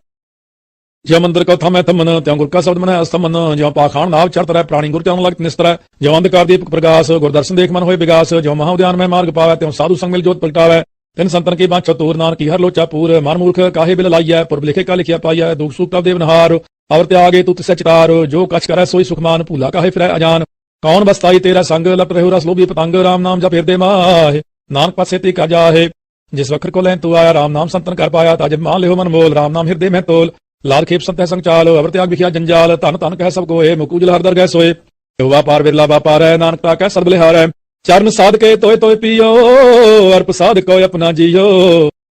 ज्यों मंदिर को थमै थमन, त्यों गुर का शब्द मनै अस्तमन। ज्यों पाखाण नाव चढ़त रह, प्राणी गुर त्यां लगत निस्तर। ज्यों अंधकार दीपक प्रकाश, गुर दर्शन देख मन होए विगास। ज्यों महाउद्यान में मार्ग पावै, त्यों साधु संग मिल जोत प्रगटावै। तिन संतन की बाँछ चतुर, नानक की हर लोचा पूर। मन मूर्ख काहे बिल लाइयै, पुरब लिखे का लिखिया पाइयै। दुख सुख तब देवनहार, और त्यागे तू तिसै चितार। जो कछ करै सोई सुखमान, भूला काहे फिरै अजान। कौन बसताई तेरा संग, लपट रहो रस लोभी पतंग। राम नाम जप हृदय माहे, नानक पासे ती कर जाहे। जिस वखर को लैन तू आया, राम नाम संतन कर पाया। ताजब मान लेहो मन मोल, राम नाम हृदय में तोल। लाल खेप संत है संग चाल, अवर त्याग बिखिया जंजाल। तन तन कह सब कोय, मुकुजल हर दर गए सोए। हुआ पार बिरला बापार है, नानक ता कह सब बलिहार है। चरण साध के तोय तोय पियो, अर्प साध को अपना जियो।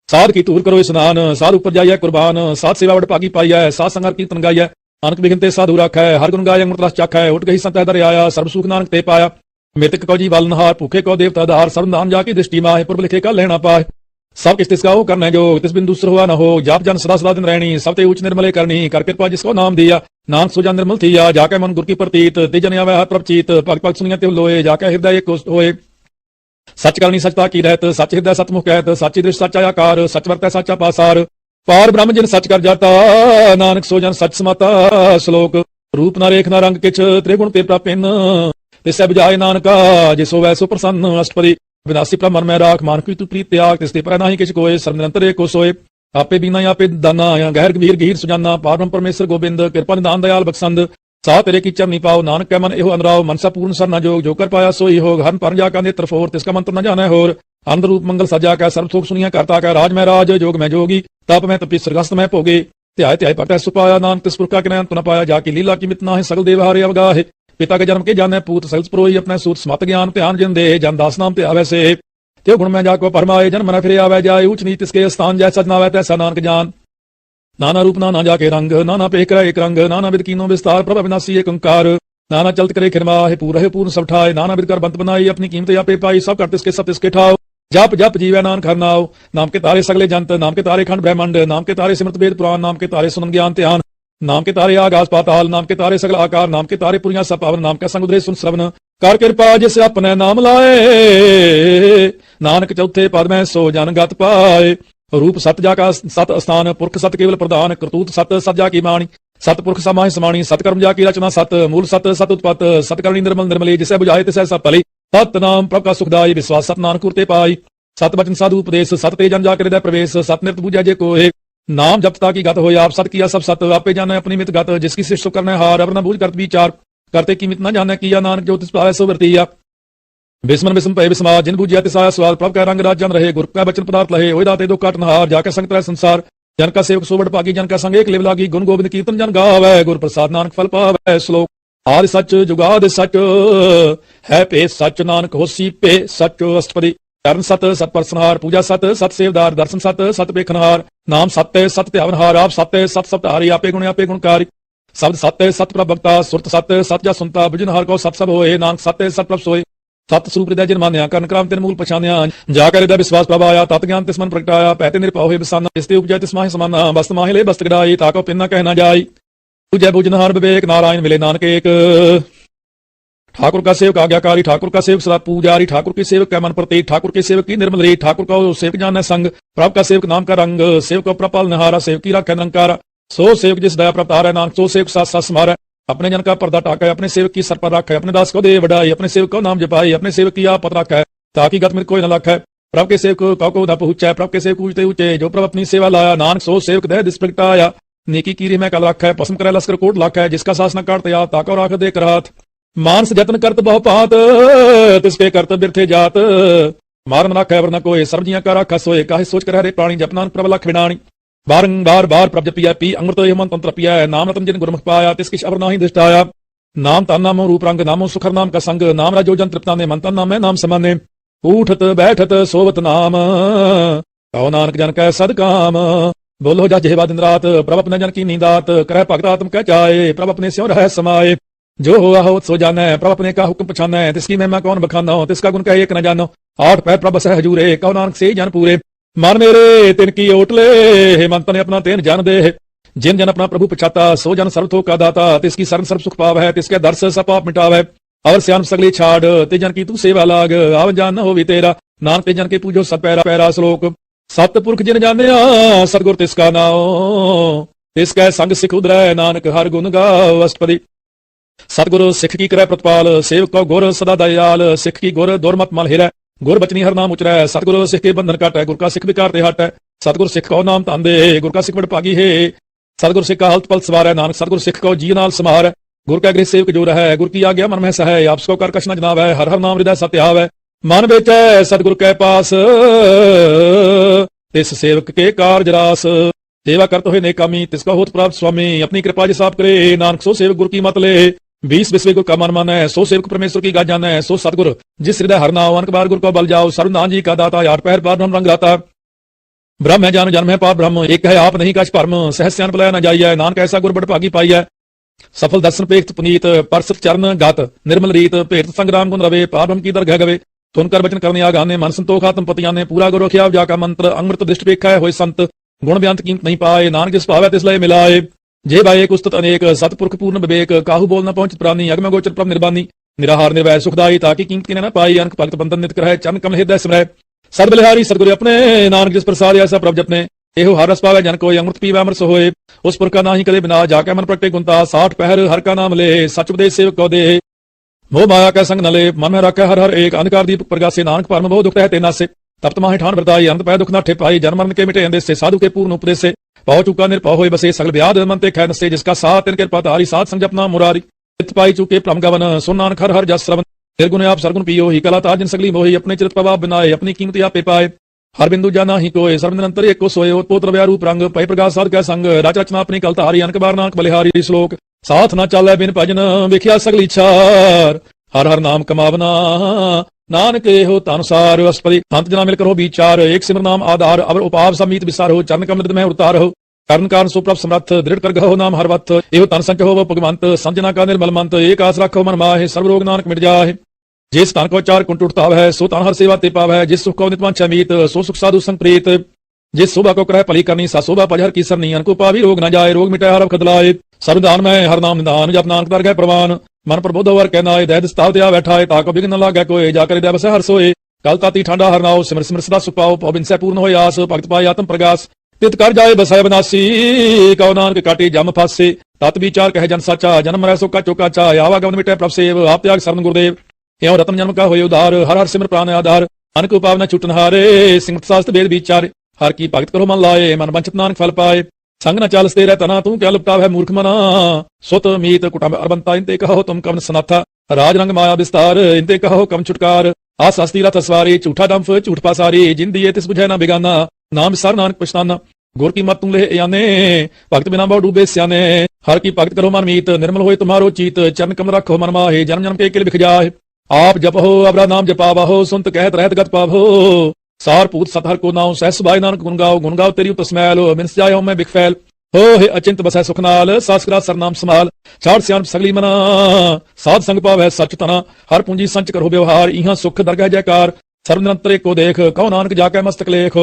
साध की तूर करो स्नान, साध ऊपर जाइए कुर्बान। साध सेवा बड़ पागी पाई है, साध संग कीर्तन गाइए। नानक बिघनते साधु राखै, हर गुण गाय अमृत रस चाखै। उठ गई संत दर आया, सर्व सुख नानक ते पाया। मृतक को जी बालनहार, भूखे को देवता धार। सर्व नाम जाकी दृष्टि माहे, पुरब लिखे का लेना पाए। सब किस तिसका हो करने जो, तिस बिन दूसर हुआ न हो। जाप जन सदा सदा दिन रहनी, सब ते उच्च निर्मले करनी। कर कृपा जिसको नाम दिया, नानक सुजा निर्मल थिया। जाके मन गुर की प्रतीत, ते जन आवे हर प्रभचीत। भक्त भक्त सुनिया ते लोए, जाके हृदय एक होए। सच करनी सचता की रहत, सच हृदय सतमुख कहत। सच्ची दृष्टि सच्चा आकार, सच वर्तै सच्चा पासार। पार ब्रह्म जिन सच कर जाता, नानक सो जन सच समाता। श्लोक रूप न रेख न रंग किछ, त्रिगुण ते प्रपिन। तिसै बुझाए नानका, जिसो वैसो प्रसन्न। अष्टपदी विनाशी प्रभ मन में राख, मानक की तू प्रीत त्याग। तिसते पर नाही किछ कोय, सर्व निरंतर एको सोए। आपे बीना आपे दाना, गहर गंभीर गहीर सुजाना। पार ब्रह्म परमेश्वर गोबिंद, कृपा निदान दयाल बख्शंद। सा तेरे की चरनी पाओ, नानक कै मन एहो अनराव। मनसा पूर्ण सर न जोग, जो कर पाया सोई होग। हन पर जाका नेत्र फोर, तिसका मंत्र न जाने होर। अंध रूप मंगल सजा कै, सर्व सुख सुनिया करता कै। राज में राज, जोग में जोगी, तप में तपी, स्वर्गस्थ में भोगी। ਧਿਆਏ ਧਿਆਏ ਭਗਤੈ ਸੁਪਾਇਆ ਨਾਨਕ ਤਿਸ ਪੁਰਖਾ ਕਿਨੈ ਅੰਤ ਨ ਪਾਇਆ ਜਾ ਕੀ ਲੀਲਾ ਕੀ ਮਿਤ ਨਾਹਿ ਸਗਲ ਦੇਵ ਹਾਰੇ ਅਵਗਾਹੇ पिता के जन्म के जाने पूत सगल परोई अपने सूत समत ज्ञान ध्यान जिन दे जन दास नाम ते आवे से त्यो गुण में जाको परमाए जन्म न फिरे आवे जाए ऊंच नीच इसके स्थान जैसा नावे तैसा नानक जान नाना रूप नाना जाके रंग नाना पेख रहे एक रंग नाना विद कीनो विस्तार प्रभ अविनाशी एक अंकार नाना चलत करे खिरमा है पूर्ण सब ठाए नाना विद कर बंत बनाई अपनी कीमत आपे पाई सब कर तिसके सब तिसके ठाओ जप जप जीवे नानक हर नाव नाम के तारे सगले जंत नाम के तारे खंड ब्रह्मंड नाम के तारे सिमरत वेद पुराण नाम के तारे सुनन ज्ञान ध्यान नाम के तारे आगास पाताल नाम के तारे सगल आकार नाम के तारे पुरिया सब पावन नाम का संग उदरे सुन श्रवण कर कृपा जिस अपने नाम लाए नानक चौथे पद में सो जन गत पाए रूप सत जा का सत स्थान पुरख सत केवल प्रधान करतूत सत सत जा की बाणी सत पुरख समाहि समाणी सत कर्म जा की रचना सत मूल सत सत उत्पत सत करणी निर्मल निर्मली जिसे बुझाए तिसे सब भली सत नाम प्रभ का सुखदाई विश्वास सत नानक कुरते पाई सत वचन साधु उपदेश सत ते जन जाकर हृदय प्रवेश सत नित बुझे जे को नाम जपता की गत हो आप सत किया सब सत आपे जाने अपनी मित गत जिसकी शिष्ट करने हार अवर न बूझ करत विचार करते की मित न जाने किया नानक जो तिस पावे सो वर्तिया बिस्मन बिस्म पे बिस्मा जिन बूझिया तिसाया स्वाद प्रभ का रंग राज जन रहे गुरु का बचन पदार्थ लहे ओय दाते दो काटन हार जाके संग तरह संसार जन का सेवक सोबड़ पागी जन का संग एक लेव लागी गुण गोविंद कीर्तन जन गावे गुरु प्रसाद नानक फल पावे श्लोक आदि सच जुगाद सच है पे सच नानक होसी पे सच अष्टपदी चरण सत सत परसनहार पूजा सत सत सेवदार दर्शन सत सत पेखनहार नाम सत्य सत त्यावनहार आप सत्य सत सप्तहारी आपे गुणकारी शब्द सत्य सत प्रभक्ता सुरत सत्य सत जा सुनता बुझनहार को सत सब होए नानक सत्य सत प्रभ सोए सत स्वरूप हृदय जिन मान्या कर्ण क्राम तिन मूल पछान्या जाकर हृदय विश्वास प्रभाया तत् ज्ञान तिस मन प्रगटाया पैते निरपा होए बिसाना इस्ते उपजय तिस माहि समाना बस्त माहि ले बस्त गड़ाई ताको पिन न कहना जाई तुझे बुझनहार विवेक नारायण मिले नानक एक ठाकुर का सेवक आज्ञाकारी ठाकुर का सेवक सदा पूजारी ठाकुर के सेवक का मन प्रतीक ठाकुर के सेवक की निर्मल रीत ठाकुर का सेवक जाने संग प्रभ का सेवक नाम का रंग सेवक का प्रपाल निहारा सेवक की रख निरंकारा सो सेवक जिस दया प्रतार है नानक सो सेवक साथ साथ स्मार अपने जन का पर्दा टाका है अपने सेवक की सर पर रखा है अपने दास को दे बढ़ाई अपने सेवक को नाम जपाई अपने सेवक की आप पत रखा है ताकि गत में कोई न लख है प्रभ के सेवक को न पहुंचा है प्रभ के सेवक ऊंचे ऊंचे जो प्रभ अपनी सेवा लाया नानक सो सेवक दह दिस प्रगटाया नेकी की में कल रखा है पसम करे लश्कर कोट लाखा है जिसका सास न काटते या ताको राख दे करात मानस जतन करत बहु पात तिसके करत बिरथे जात मारन रख है वरना कोई सर्वजिया का रखा सोए काहे सोच कर हरे प्राणी जपनान प्रभ लख विडाणी बारंबार बार प्रभ जपिया पी अमृत यमन तंत्र पिया नाम रतन जिन गुरमुख पाया तिस किछ अवर नाही दृष्टाया नाम तन नामो रूप रंग नामो सुखर नाम का संग नाम राजो जन तृप्ता ने मन तन नाम नाम समाने उठत बैठत सोवत नाम कहो नानक जन कै सद काम बोलो जा जेवा दिन रात प्रभ अपने जन की नींदात करह भगत आत्म कह चाहे प्रभ अपने स्यों रह समाये जो हुआ हो सो जाना है प्रभ अपने का हुक्म पछाना है तिसकी महिमा कौन बखाना हो तिसका गुण कह एक न जानो आठ पैर प्रभ सह हजूरे कहो नानक से जन पूरे मन मेरे तिनकी ओटले हेमंत ने अपना तेन जान दे जिन जन अपना प्रभु पछाता सो जन सर्वथों का दाता तिसकी शरण सर्व सुख पाव है तिसके दर्श सब पाप मिटाव है और श्याम सगली छाड़ ते जन की तू सेवा लाग आव जान न होवी तेरा नानक ते जन के पूजो सत पैरा पैरा श्लोक सतपुरख जिन जाने सतगुर तिसका नाओ तिसकै संग सिख उदरै नानक हर गुण गाओ अष्टपदी सतगुरु सिख की करे प्रतिपाल सेवक को गुर सदा दयाल सिख की गुर दुर्मत मल हिरै गुर बचनी हर नाम उचरै सतगुरु सिख के बंधन काटै गुर का सिख विकार ते हटै सतगुरु सिख को नाम तांदे गुर का सिख बड़ पागी है सतगुरु सिख का हल्त पल सवार नानक सतगुरु सिख को जी नाल समार गुर का गृह सेवक जो रह गुर की आज्ञा मन में सह आपस को कर कछ न जनाव है हर हर नाम हृदय सत्य आव मन बेचै सतगुरु के पास तिस सेवक के कारज रास सेवा करते हुए नेकामी तिसका होत प्राप्त स्वामी अपनी कृपा जिस आप करे नानक सो सेवक गुर की मत ले 20 विश्व गुरु का मन माने सो सेवक परमेश्वर की गाजा है सो सतगुरु जिस हृदय हर नाम अनक बार गुरु को बल जाओ सर्वनाथ जी का दाता आठ पैर पार ब्रह्म रंग राता ब्रह्म है जान जन्म है पार ब्रह्म एक है आप नहीं कछ भरम सहस्यान बुलाया न जाइए नानक ऐसा गुर बड़ भागी पाई है सफल दर्शन पेख पुनीत परसत चरण गात निर्मल रीत भेट संग्राम गुण रवे पार ब्रह्म की दरगह गवे सुनकर वचन करने आगाने मन संतोख आत्म पतिया ने पूरा गुरु ख्याव जाका मंत्र अमृत दृष्टि पेखा होय संत गुण ब्यांत कीमत नहीं पाए नानक जिस पावे तिस लय मिलाए जे भाई एक उस्तत अनेक सतपुरख पूर्ण विवेक काहू बोल न पहुंच प्राणी अगम गोचर प्रभ निर्बानी निराहार निर्वय सुखदाई ताकि कीमत की न पाई अनक भक्त बंधन नित करह चरण कमल हृदय सिमरय सद बलिहारी सतगुरु अपने नानक जिस प्रसाद ऐसा प्रभ जपने एहो हर रस पावे जन कोई अमृत पीवे अमृत होए उस पुर का नाही कले बिना जाके मन प्रगटे गुंता 60 पहर हर का नाम ले सच उपदेश सेवक को दे मोह माया का संग न ले मन में रखे हर हर एक अंधकार दीप प्रगासे नानक परम बहु दुख रहते नासे तप्त माहि ठान बरताई अंत पै दुख न ठेपाई जन्म मरण के मिटे अंदेश से साधु के पूर्ण उपदेश से पहुंच चुका निर्भय होए बसे सगल व्याध मनते खैन से जिसका साथ तिनके कृपाधारी साथ संग जपना मुरारी चित पाई चुके प्रम गवन सुन नानक हर हर जस श्रवण निर्गुण आप सरगुण पियो ही कला तार जिन सगली मोही अपने चित प्रभाव बनाए अपनी कीमत आप पे पाए हर बिंदु जाना ही कोय सर्व निरंतर एको सोए ओतपोत रव्या रूप रंग पै प्रकाश साध कै संग राज रचना अपनी कलतारी अनक बार नानक बलिहारी श्लोक साथ न चालै बिन भजन विख्या सगली छार हर हर नाम कमावना नानक हो तानुसार अष्टपदी अंत जना मिलकर हो विचार एक सिमर नाम आधार अवर उपाव समीत विसार हो चरण कमल में उतार हो कारण कारण सुप्रभ समर्थ दृढ़ कर गहो नाम हर वक्त एहो तन संच हो भगवंत संजना का निर्मल मंत एक आस रखो मन माहे सर्व रोग नानक मिट जाए जिस तन को चार कुंट उठता है सो तन हर सेवा ते पाव है जिस सुख को नित्वांछा मीत सो सुख साधु संग प्रीत जिस शोभा को करह भली करनी सा शोभा पजहर की सरनी अनको पावी रोग न जाए रोग मिटाए हर खदलाए सर्वदान में हर नाम निदान जप नानक दर गए प्रवान मन प्रबोध वर कहना दैद स्ताव त्या बैठाए ताको बिघन न लागे कोई जाकर दया बस हर सोए कल ताती ठंडा हर नाओ सिमर सिमर सदा सुख पाओ पविन से पूर्ण हो आस भक्त पाए आत्म प्रगास तित कर जाए बसाए बनासी कौ नानक काटे जम फासे तत विचार कहे जन साचा जन्म रह सोका चौका चा आवागमन मिटे प्रभ सेव आप त्याग शरण गुरुदेव एवं रतन जन्म का होय उधार हर हर सिमर प्राण आधार अनक उपावना छुटन हारे सिंह शास्त्र वेद विचार हर की भगत करो मन लाए मन वंचित नानक फल पाए संग न चालस्ते रह तना तू क्या लुपटा है मूर्ख मना सुत मीत कुटुंब अरबंता इनते कहो तुम कवन सनाथा राज रंग माया विस्तार इनते कहो कम छुटकार आस हस्ती रथ सवारी झूठा डंफ झूठ पासारी जिन दिए तिस बुझे ना बिगाना नाम सर नानक पछताना गोर की मत तुम ले याने भक्त बिना बहु डूबे स्याने हर की भगत करो मन मीत निर्मल होए तुम्हारो चीत चरण कमल रखो मन माहे जन्म जन्म के किल बिख जाए आप जपहो अबरा नाम जपावहो सुनत कहत रहत गत पावहो सार पूत सतहर को नाउ सहस भाई नानक गुण गाओ तेरी तस्मैल मिनस जायो मैं बिख फैल हो हे अचिंत बसै सुख नाल सासकरा सरनाम समाल छाड़ सियान सगली मना साध संग पावै सच तना हर पूंजी संच करो व्यवहार इहां सुख दरगह जयकार सर्व निरंतर एको देख कहो नानक जाके मस्तक लेख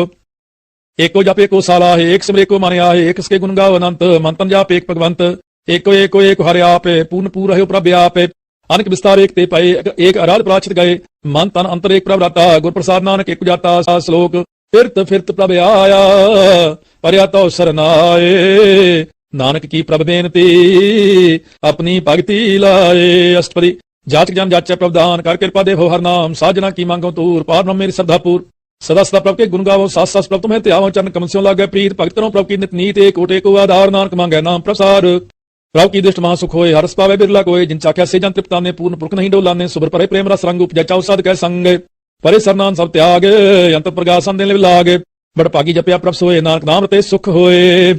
एको जप एको साला है एक सिमर एको माने आहे एक इसके गुण गाओ अनंत मंतन जाप एक भगवंत एको एको एक हरे आप पूर्ण पूर है प्रभ आप अनक विस्तार एक ते पाए एक अराध प्राचित गए मन तन अंतर एक प्रभ रहता गुर प्रसाद नानक एक जाता श्लोक फिरत फिरत प्रभ आया परया तो सरनाए नानक की प्रभ बेनती अपनी भक्ति लाए अष्टपदी जाचक जन जाचे प्रभदान कर कृपा देव हर नाम साजना की मांगो तूर पार ब्रह्म मेरी श्रद्धापुर सदा सदा प्रभ के गुण गावो सास सास प्रभ तुम्हें त्यावो चरण कमस्यों लागे प्रीत भक्त करो प्रभ की नित नीत एक कोटे को आधार नानक मांगे नाम प्रसार प्रभ की दृष्ट महासुख होए हरस पावे बिरला कोय जिन चाख्या से जन तृप्ता ने पूर्ण पुरख नहीं डोलाने सुबर परे प्रेम रस रंग उपजा चाउ साध कह संग परे सरनान सब त्याग अंत प्रगासन देने लागे बड़ पागी जपया प्रभ सोए नानक नाम रते सुख होए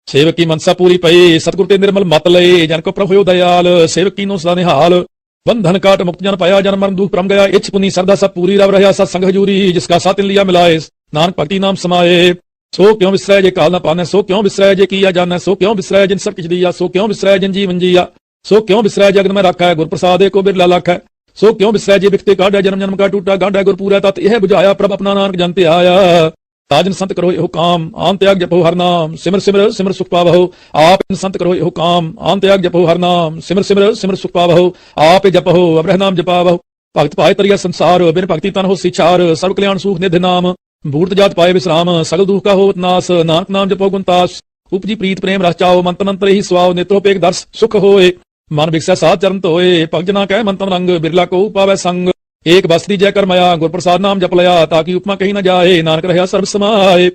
सेवक की मनसा पूरी पई सतगुरु ते निर्मल मत लय जन को प्रभ होयो दयाल सेवक की नो सदा निहाल बंधन काट मुक्त जन पाया जन मरण दुख परम गया इच्छ पुनी श्रद्धा सब पूरी रव रहा सत्संग हजूरी जिसका साथ लिया मिलाए नानक भक्ति नाम समाये सो क्यों विसराय जे काल न पाने सो क्यों विसराय जे किया जाने सो क्यों विसराय जिन सब किछ दिया सो क्यों विसराय जिन जीवन जिया सो क्यों विसराय जगन में रखा है गुर प्रसाद को बिरला लाख है सो क्यों विसराय जे बिकते काढ़ जन्म जन्म का टूटा गांडा गुर पूरा तत् यह बुझाया प्रभ अपना नानक जनते आया ताजन संत करो यो काम आन त्याग जपो हर नाम सिमर सिमर सिमर सुख पावहो आप इन संत करो यो काम आन त्याग जपो हर नाम सिमर सिमर सिमर सुख पावहो आप जपहो अब्रह नाम जपावहो भक्त पाए तरिया संसार बिन भक्ति तन हो सिछार सर्व कल्याण सुख निधि नाम भूत जात पाए विश्राम सगल दुख का होत नाश नानक नाम जपो गुणतास उपजी प्रीत प्रेम रस चाओ मंत्र मंत्र ही स्वाव नेत्रोपेक दर्श सुख होए मन विकसै सात चरण तोए पगजना कह मंत्र रंग बिरला को पावै संग एक बस्ती जय कर मया गुर प्रसाद नाम जप लया ताकि उपमा कहीं न जाए नानक रहा सर्व समाये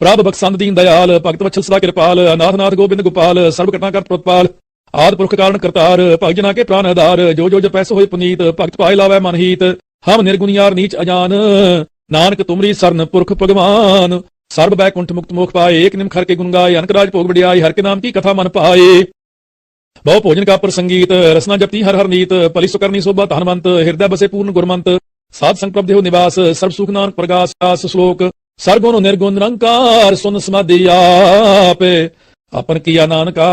प्रभ बख्शंद दीन दयाल भक्त वत्सल सदा कृपाल अनाथ नाथ गोविंद गोपाल सर्व घटना कर प्रतिपाल आदि पुरख कारण करतार भगजना के प्राण आधार जो जो पैसो होए पुनीत भक्त पाए लावै मनहीत हम निर्गुनियार नीच अजान नानक तुमरी सरन पुरख भगवान सर्व बैकुंठ मुक्त मोख पाए एक निम खर के गुण गाए अनकराज भोग बढ़ियाई हर के नाम की कथा मन पाए बहु भोजन का प्रसंगीत रसना जपती हर हर नीत पली सुकरनी शोभा हनुमंत हृदय बसे पूर्ण गुरमंत साध संकल्प देहो निवास सर्व सुख नानक प्रकाश श्लोक सर्गुण निर्गुण निरंकार सुन समाधि आपे अपन किया नानका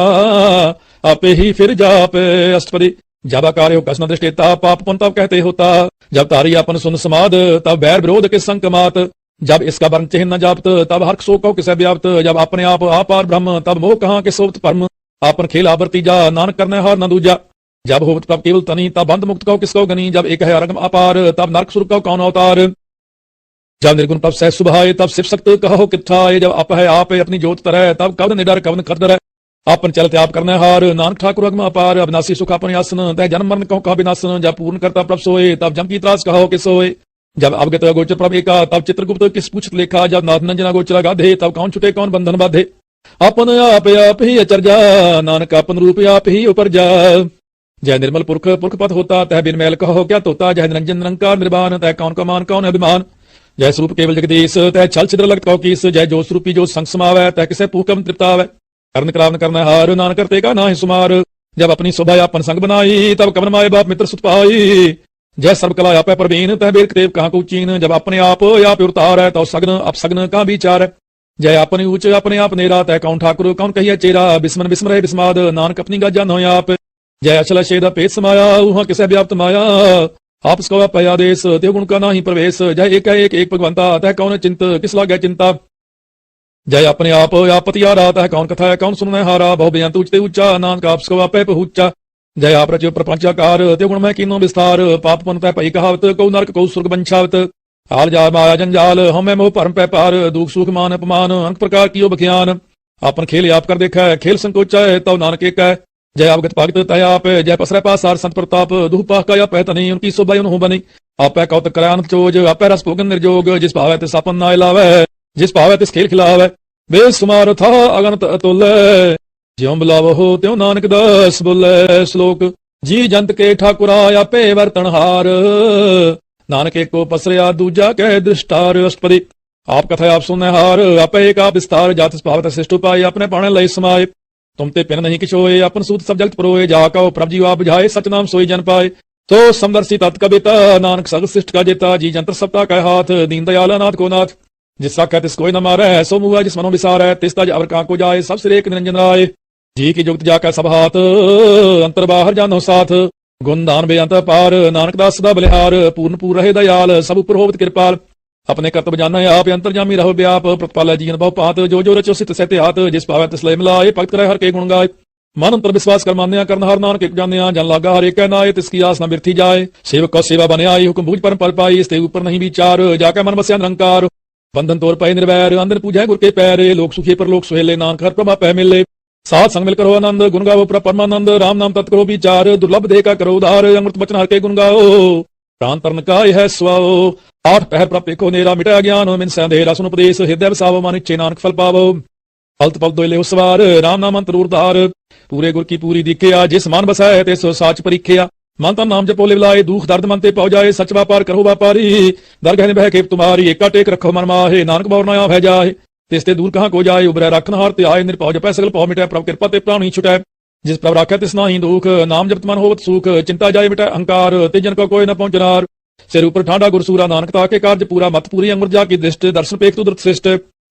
आपे ही फिर जापे अष्टपदी जब कार्यो कसन दृष्टिता पाप पुन तब कहते होता जब तारी अपन सुन समाद तब बैर विरोध के संकमात जब इसका वर्ण चिन्ह न जापत तब हर्ष शोक कहो किसे व्याप्त जब अपने आप आपार ब्रह्म तब मोह कहाँ के सोप्त परम आपन खेल आवर्ती जा नानक करने हार न दूजा जब होत तब केवल तनी तब बंद मुक्त कहो किसको गनी जब एक है अरगम अपार तब नरक सुर कहो कौन अवतार जब निर्गुण तब सह सुभाए तब शिव सक्त कहो किठाए जब अप है आप अपनी जोत तरह तब कवन निडर कवन कर डर आपन चलते आप करने हार नानक ठाकुर अगम अपार अविनाशी सुख अपन आसन तह जन्म मरण कहो कहा विनाशन जब पूर्ण करता प्रभ सोए तब जम की त्रास कहो कि सोए जब अवगत गोचर प्रभ एका तब चित्रगुप्त किस पूछत लेखा जब नाथ नंजना गोचरा गाधे तब कौन छुटे कौन बंधन बाधे अपन आप ही अचर जा नानक अपन रूप आप ही ऊपर जा जय निर्मल पुरख पुरख पथ होता तह बिन मैल कहो क्या तोता जय निरंजन निरंकार निर्वाण तह कौन का मान कौन अभिमान जय स्वरूप केवल जगदीश तय छल छिद्र लगत कौ कीस। जय जो स्वरूपी जो संग समावै तय किसे पूकम तृप्तावै। कर्ण करावन करना हार नानक करते का नाहि सुमार। जब अपनी शोभा आपन संग बनाई तब कवन माए बाप मित्र सुत पाई। जय सर्व कला आपै प्रवीण तह बेर कतेव कहाँ को चीन। जब अपने आप उतार है तो सगन अपसगन कहाँ विचार है। जय अपने ऊंच अपने आप नेरा तय कौन ठाकुर कौन कहिए चेरा। बिस्मन बिस्मरे बिस्माद नानक अपनी गाजा नो आप। जय अचल छेद पेट समाया वहां किसे व्याप्त माया। आप इसको आदेश ते गुण का नाही प्रवेश। जय एक भगवंता तह कौन चिंत किस लागे चिंता। जय अपने आप पतियारा तह कौन कथा कौन सुनने हारा। बहु बेअंत उचते ऊंचा नानक आप इसको आपे पहुंचा। जय आप रचो प्रपंचाकार ते गुण में कीनो विस्तार। पाप पुन तह पई कहावत कौ नरक कौ स्वर्ग बंछावत। हाल जा माया जंजाल हम मोह परम पै पार। दुख सुख मान अपमान अनेक प्रकार की बख्यान। आपन खेल आप कर देखा खेल संकोचा है तव नानक एक है। जय अवगत भगत तय आप जय पसरे पासार संत प्रताप। दुह पाह का पह तनी उनकी शोभा उन्हों बनी। आप कौतक करान चोज आप रस भोगन निर्जोग। जिस भावे तिस अपन नाय लावे जिस भावे तिस खेल खिलावे। बेसुमार था अगणत अतुल ज्यों बुलावो हो त्यों नानक दास बोले। श्लोक जी जंत के ठाकुरा आपे वर्तनहार। नानक एक को पसरिया दूजा कह दृष्टार। अष्टपदी आप कथा आप सुनने हार आपे एक आप विस्तार। जात भावत श्रेष्ठ उपाय अपने पाने लय समाये। तुम ते पिन नहीं किछोए अपन सूत सब जगत परोए। जा कहो प्रभ जी आप बुझाए सच नाम सोई जन पाए। तो समदर्शी तत् कविता नानक सग शिष्ट का जेता। जी जंत्र सप्ताह का हाथ दीन दयाल नाथ को नाथ। जिस साख्या तिस कोई न मारे सो मुआ जिस मनो विसार है। तिस तज अवर का को जाए सब सिर एक निरंजन राय। जी की जुगत जाकर सब हाथ अंतर बाहर जानो साथ। गुण दान बेअंत पार नानक दास सदा बलिहार। पूर्ण पूर रहे दयाल सब उपर होवत कृपाल। अपने कर्तव्य जाना आप अंतर्जामी रहो व्याप। प्रतिपाल जीवन बहु पात जो रचो सित सहते हाथ। जिस पावे तिस लय मिलाए भक्त करे हर के गुण गाय। मन अंतर विश्वास कर मान्या करन हर नानक एक जान्या। जन लागा हर एक नाय तिसकी आस न बिरथी जाए। सेवक का सेवा बने आई हुक्म भूज परम पल पाई। इसते ऊपर नहीं विचार जाके मन बस्या निरंकार। बंधन तोर पाए निर्वैर अंदर पूजा गुर के पैरे। लोक सुखी पर लोक सुहेले नानक हर प्रभा पह मिले। साथ संग मिल करो आनंद गुण गाओ परमानंद। राम नाम तत् करो विचार दुर्लभ दे का करो उधार। अमृत बचन हर के गुण गाओ प्राण तरण का यह स्वाओ। आठ पहर प्रप देखो नेरा मिटा ज्ञान मिन संधेरा। सुन उपदेश हृदय बसावो मानिक चे नानक फल पावो। फलत पल दोले सवार राम नाम अंतर उर्धार। पूरे गुर की पूरी दिखिया जिस मान बसाए ते सो साच परीखिया। मन तन नाम जपो लिवलाए दुख दर्द मन ते पाओ जाए। सच व्यापार करो व्यापारी दरगह बह के तुम्हारी। एका टेक रखो मन माहे नानक बौर नया भय जाए। तिसते दूर कहाँ को जाए उबरै रखन हार ते आए। निर्भय जपै सगल पाओ मिटै प्रभ कृपा ते प्राणी छुटै। जिस प्रभ राखै तिस नाहि दुख नाम जपत मन होवत सुख। चिंता जाए मिटै अहंकार ते जन को कोई न पहुंचनार। सिर ऊपर ठाडा गुरसूरा नानक ताके कार्य पूरा। मत पूरी अंगुर जाकी दृष्ट दर्शन पेख तु द्रुत श्रेष्ठ।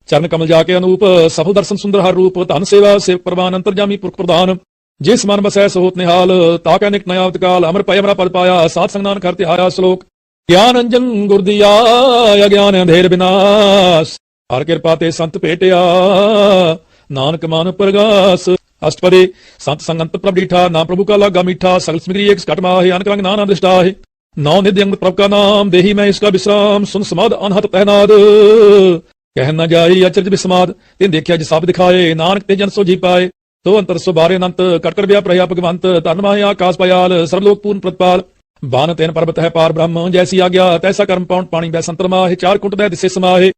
चरण कमल जाके अनूप सफल दर्शन सुंदर हर रूप। धन सेवा सेवक प्रवान अंतर्जामी पुरख प्रधान। जिस मन बसै सो होत निहाल ताके निक नयावत काल। अमर पय अमरा पद पाया सात संग नानक हरते आया। श्लोक ज्ञान अंजन गुर दिया अज्ञान अंधेर विनाश। हर कृपा ते संत भेटिया नानक मान प्रगास। अष्टपदी संत संगंत प्रभ डीठा नाम प्रभु का लागा मीठा। सगल स्मृति एक घट माहे अनक रंग नाना दृष्टा है। नौ निधि अंग प्रभ का नाम देही मैं इसका विश्राम। सुन समाद अनहत तहनाद कह न जाई अचरज विस्माद। तीन देखिया जिस आप दिखाए नानक ते जन सो जी पाए। तो अंतर सो बारे अनंत कटकर व्याप रहा भगवंत। तन माहे आकाश पयाल सर्वलोक पूर्ण प्रतिपाल। बान तेन पर्वत है पार ब्रह्म जैसी आज्ञा तैसा कर्म पाउंड पानी बै संतर माहे। चार कुंट दै दिसे समाहे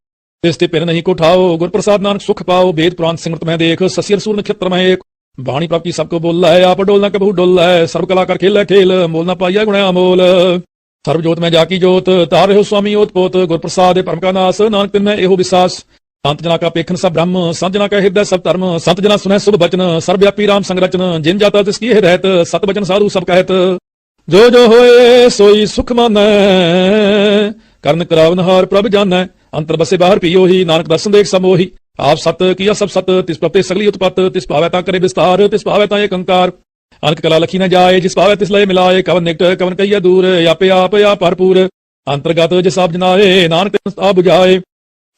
तिसते पिर नहीं को ठाओ। गुर प्रसाद नानक सुख पाओ। वेद पुराण सिमरत में देख ससियर सूर नक्षत्र में एक। वाणी प्राप्त की सबको बोल है आप डोलना कबू डोल है। सर्व कला कर खेल है खेल मोल न पाइया गुण अमोल। सर्वजोत में जाकी जोत तार हो स्वामी ओत पोत। गुर प्रसाद परम का नास नानक तिन में एहो विश्वास। संत जना का पेखन सब ब्रह्म संत जना का हृदय सब धर्म। संत जना सुनह शुभ बचन सर्वव्यापी राम संगरचन। जिन जाता तिसकी रहत सत बचन साधु सब कहत। जो जो होए सोई सुख मानै कर्ण करावन हार प्रभ जानै। अंतर बसे बाहर पियो ही नानक दर्शन देख समोही। आप सत किया सब सत तिस प्रपते सगली उत्पत। तिस पावै ता करे विस्तार तिस पावै ता एक अंकार। अनक कला लखी न जाए जिस पावै तिस लय मिलाए। कवन निकट कवन कहिया दूर आपे आप या भरपूर। अंतर्गत जिस आप जनाए नानक तिस आप बुझाए।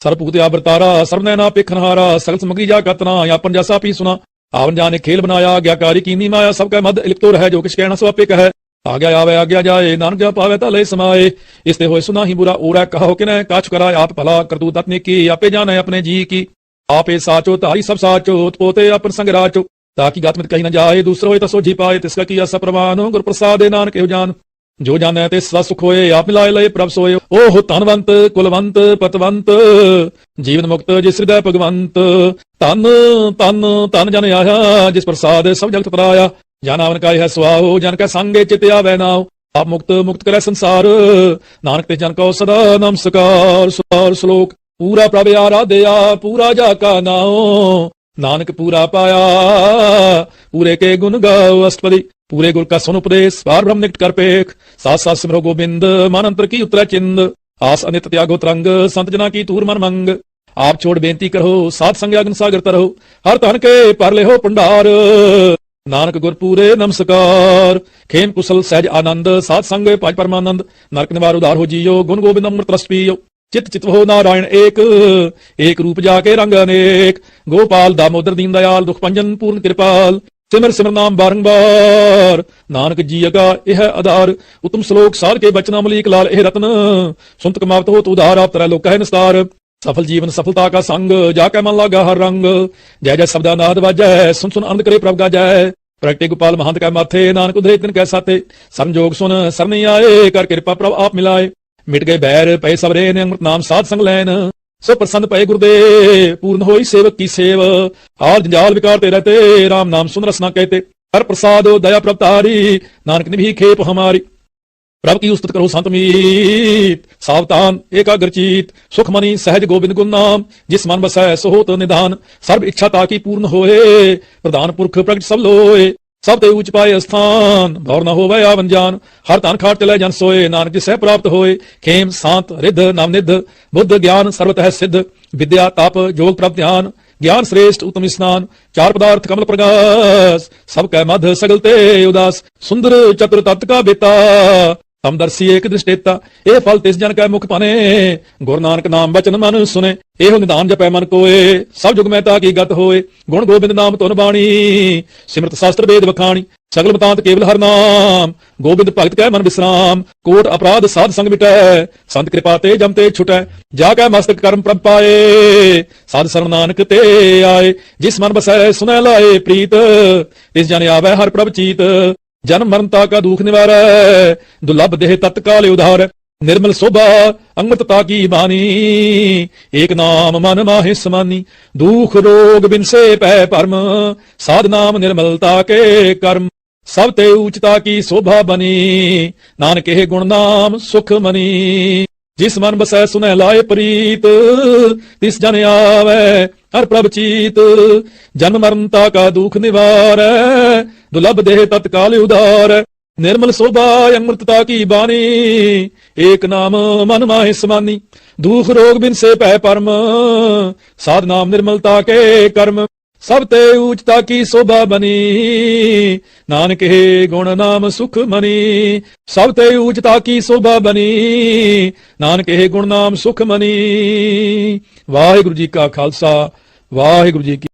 सरपूत या बरतारा सर्वनैना पेखनहारा। सगल समग्री जा कतना यापन जैसा पी सुना। आवन जाने खेल बनाया ज्ञाकारी कीनी माया। सबका मद लिप्तो रह जो किस कहना सो आपे कह। आज्ञा आवे आज्ञा जाए नानक जा पावे ता लय समाए। इसते होए सुना ही बुरा ओरा कहो कि न काछ कराए। आप भला करतूत अपने की आपे जाने अपने जी की। आपे साचो तारी सब साचो पोते अपन संग राचो। ताकि गात में कहीं न जाए दूसरो होए तो जी पाए। तिसका किया सब प्रवान गुर प्रसाद नानक हो जान। जो जाने ते स्व सुख होए आप मिलाए लय प्रभ सोए। ओह धनवंत कुलवंत पतवंत जीवन मुक्त जिस हृदय भगवंत। तन तन तन जन आया जिस प्रसाद सब जगत पराया। जानावन का यह स्वाहो जन का संगे चित आवे नाव। ਆਪ ਮੁਕਤ ਮੁਕਤ ਕਰੇ ਸੰਸਾਰ, ਨਾਨਕ ਤੇ ਜਨ ਕੋ ਸਦਾ ਨਮਸਕਾਰ। ਸੁਰ ਸ਼ਲੋਕ। ਪੂਰਾ ਪ੍ਰਭ ਆਰਾਧਿਆ ਪੂਰਾ ਜਾ ਕਾ ਨਾਉ, ਨਾਨਕ ਪੂਰਾ ਪਾਇਆ ਪੂਰੇ ਕੇ ਗੁਣ ਗਾਓ। ਅਸ਼ਟਪਦੀ। ਪੂਰੇ ਗੁਰ ਕਾ ਸੁਨ ਉਪਦੇਸ਼ ਪਾਰ ਬ੍ਰਹਮ ਨਿਕਟ ਕਰ ਪੇਖ, ਸਾਥ ਸਾਥ ਸਿਮਰੋ ਗੋਬਿੰਦ ਮਨ ਅੰਤਰ ਕੀ ਉਤਰੈ ਚਿੰਦ। ਆਸ ਅਨਿਤ ਤਿਆਗੋ ਤਰੰਗ ਸੰਤ ਜਨਾ ਕੀ ਤੂਰ ਮਨ ਮੰਗ, ਆਪ ਛੋੜ ਬੇਨਤੀ ਕਰੋ ਸਾਧ ਸੰਗ ਅਗਨ ਸਾਗਰ ਤਰੋ। ਹਰ ਧਨ ਕੇ ਪਰ ਲਿਹੋ ਭੰਡਾਰ, ਨਾਨਕ ਗੁਰ ਪੂਰੇ ਨਮਸਕਾਰ। ਖੇਮ ਕੁਸਲ ਸਹਿਜ ਆਨੰਦ ਸਾਧ ਸੰਗ ਭਜ ਪਰਮਾਨੰਦ, ਨਰਕ ਨਿਵਾਰ ਉਦਾਰ ਹੋ ਜੀਓ ਗੁਣ ਗੋਬਿੰਦ ਅੰਮ੍ਰਿਤ ਰਸ ਪੀਓ। ਚਿਤ ਚਿਤ ਹੋ ਨਾਰਾਇਣ ਏਕ, ਏਕ ਰੂਪ ਜਾ ਕੇ ਰੰਗ ਅਨੇਕ। ਗੋਪਾਲ ਦਾਮੋਦਰ ਦੀਨ ਦਇਆਲ ਦੁਖ ਭੰਜਨ ਪੂਰਨ ਕਿਰਪਾਲ, ਸਿਮਰ ਸਿਮਰ ਨਾਮ ਬਾਰੰਬਾਰ। ਨਾਨਕ ਜੀ ਅਗਾ ਇਹ ਆਧਾਰ, ਉਤਮ ਸ਼ਲੋਕ ਸਾਧ ਕੇ ਬਚਨਾ ਮਲੀਕ ਲਾਲ ਇਹ ਰਤਨ। ਸੁਨਤ ਕਮਾਵਤ ਹੋ ਤੂ ਉਧਾਰ ਆਪ ਤਰੈ ਲੋਕ ਹੈ ਨਿਸਤਾਰ। ਸਫਲ ਜੀਵਨ ਸਫਲਤਾ ਕਾ ਸੰਗ, ਜਾ ਕੇ ਮਨ ਲਾਗਾ ਹਰ ਰੰਗ। ਜੈ ਜੈ ਸ਼ਬਦਾ ਨਾਦ ਵਾਜੈ, ਸੁਨ ਸੁਨ ਆਨੰਦ ਕਰੇ ਪ੍ਰਭ ਗਾਜੈ। ਪ੍ਰਗਟੇ ਗੋਪਾਲ ਮਹੰਤ ਕੈ ਮਾਥੇ, ਨਾਨਕ ਉਧਰੇ ਤਿਨ ਕੈ ਸਾਥੇ। ਸਰਨਜੋਗ ਸੁਨ ਸਰਨੀ ਆਏ, ਕਰ ਕਿਰਪਾ ਪ੍ਰਭ ਆਪ ਮਿਲਾਏ। ਮਿਟ ਗਏ ਬੈਰ ਪਏ ਸਵਰੇ ਨੇ, ਅੰਮ੍ਰਿਤ ਨਾਮ ਸਾਧ ਸੰਗ ਲੈਨ। ਸੋ ਪ੍ਰਸੰਨ ਪਏ ਗੁਰਦੇ, ਪੂਰਨ ਹੋਈ ਸੇਵਕ ਕੀ ਸੇਵ। ਹਾਲ ਜੰਜਾਲ ਵਿਕਾਰ ਤੇ ਰਹਤੇ, ਰਾਮ ਨਾਮ ਸੁਨ ਰਸਨਾ कहते। हर प्रसाद दया प्रभ तारी, नानक निभि खेप हमारी। प्रभ की उस्तत करो संत मीत, सावधान एकाग्रचित। सुख मनी सहज गोबिंद गुण नाम, जिस मन बसै सो होत निधान। सर्व इच्छा ताकि पूर्ण होए, प्रधान पुरख प्रगट सब लोए। सब ते ऊंच पाए स्थान, भौर न होवे आवन जान। हर तन खाट चले जन सोए, नानक जिसै प्राप्त होए। खेम शांत रिद्ध नवनिध, बुद्ध ज्ञान सर्वतः सिद्ध। विद्या तप योग प्रभ ध्यान, ज्ञान श्रेष्ठ उत्तम स्नान। चार पदार्थ कमल प्रकाश, सब कै मध सगल ते उदास। सुंदर चतुर तत्त का बेता, समदर्शी एक दृष्टेता। ए फल तिस जन कै मुख पाने, गुरु नानक नाम बचन मन सुने। एहो निदान जपै मन कोए, सब जुग में ताकी गत होए। गुण गोबिंद नाम तुन बाणी, सिमरत शास्त्र वेद वखाणी। सगल मतांत केवल हर नाम, गोबिंद भगत कै मन विश्राम। कोट अपराध साध संग मिटै, संत कृपा ते जम ते छुटै। जाकै मस्तक कर्म प्रभ पाए, साध सरम नानक ते आए। जिस मन बसै सुनै लाए प्रीत, तिस जन आवे हर प्रभ चीत। जन्म मरणता का दुख निवारै, दुर्लभ देह तत्काल उधार। निर्मल शोभा अंगतता की बानी, एक नाम मन माहि समानी। दुख रोग बिन से पै परम, साध नाम निर्मलता के कर्म। सब ते ऊंचता की शोभा बनी, नानक हे गुण नाम सुख मनी। जिस मन बसै सुनै लाए प्रीत, तिस जन आवे हर प्रभ चीत। जन्म मरणता का दुख निवारै, दुर्लभ देह तत्काल उधार। निर्मल शोभा अमृतता की बानी, एक नाम मन माहि समानी। दुख रोग बिन से पै परम, साध नाम निर्मलता के कर्म। सब ते ऊंचता की शोभा बनी, नानक हे गुण नाम सुख मनी। सब ते ऊंचता की शोभा बनी, नानक हे गुण नाम सुख मनी। वाहिगुरु जी का खालसा, वाहिगुरु जी की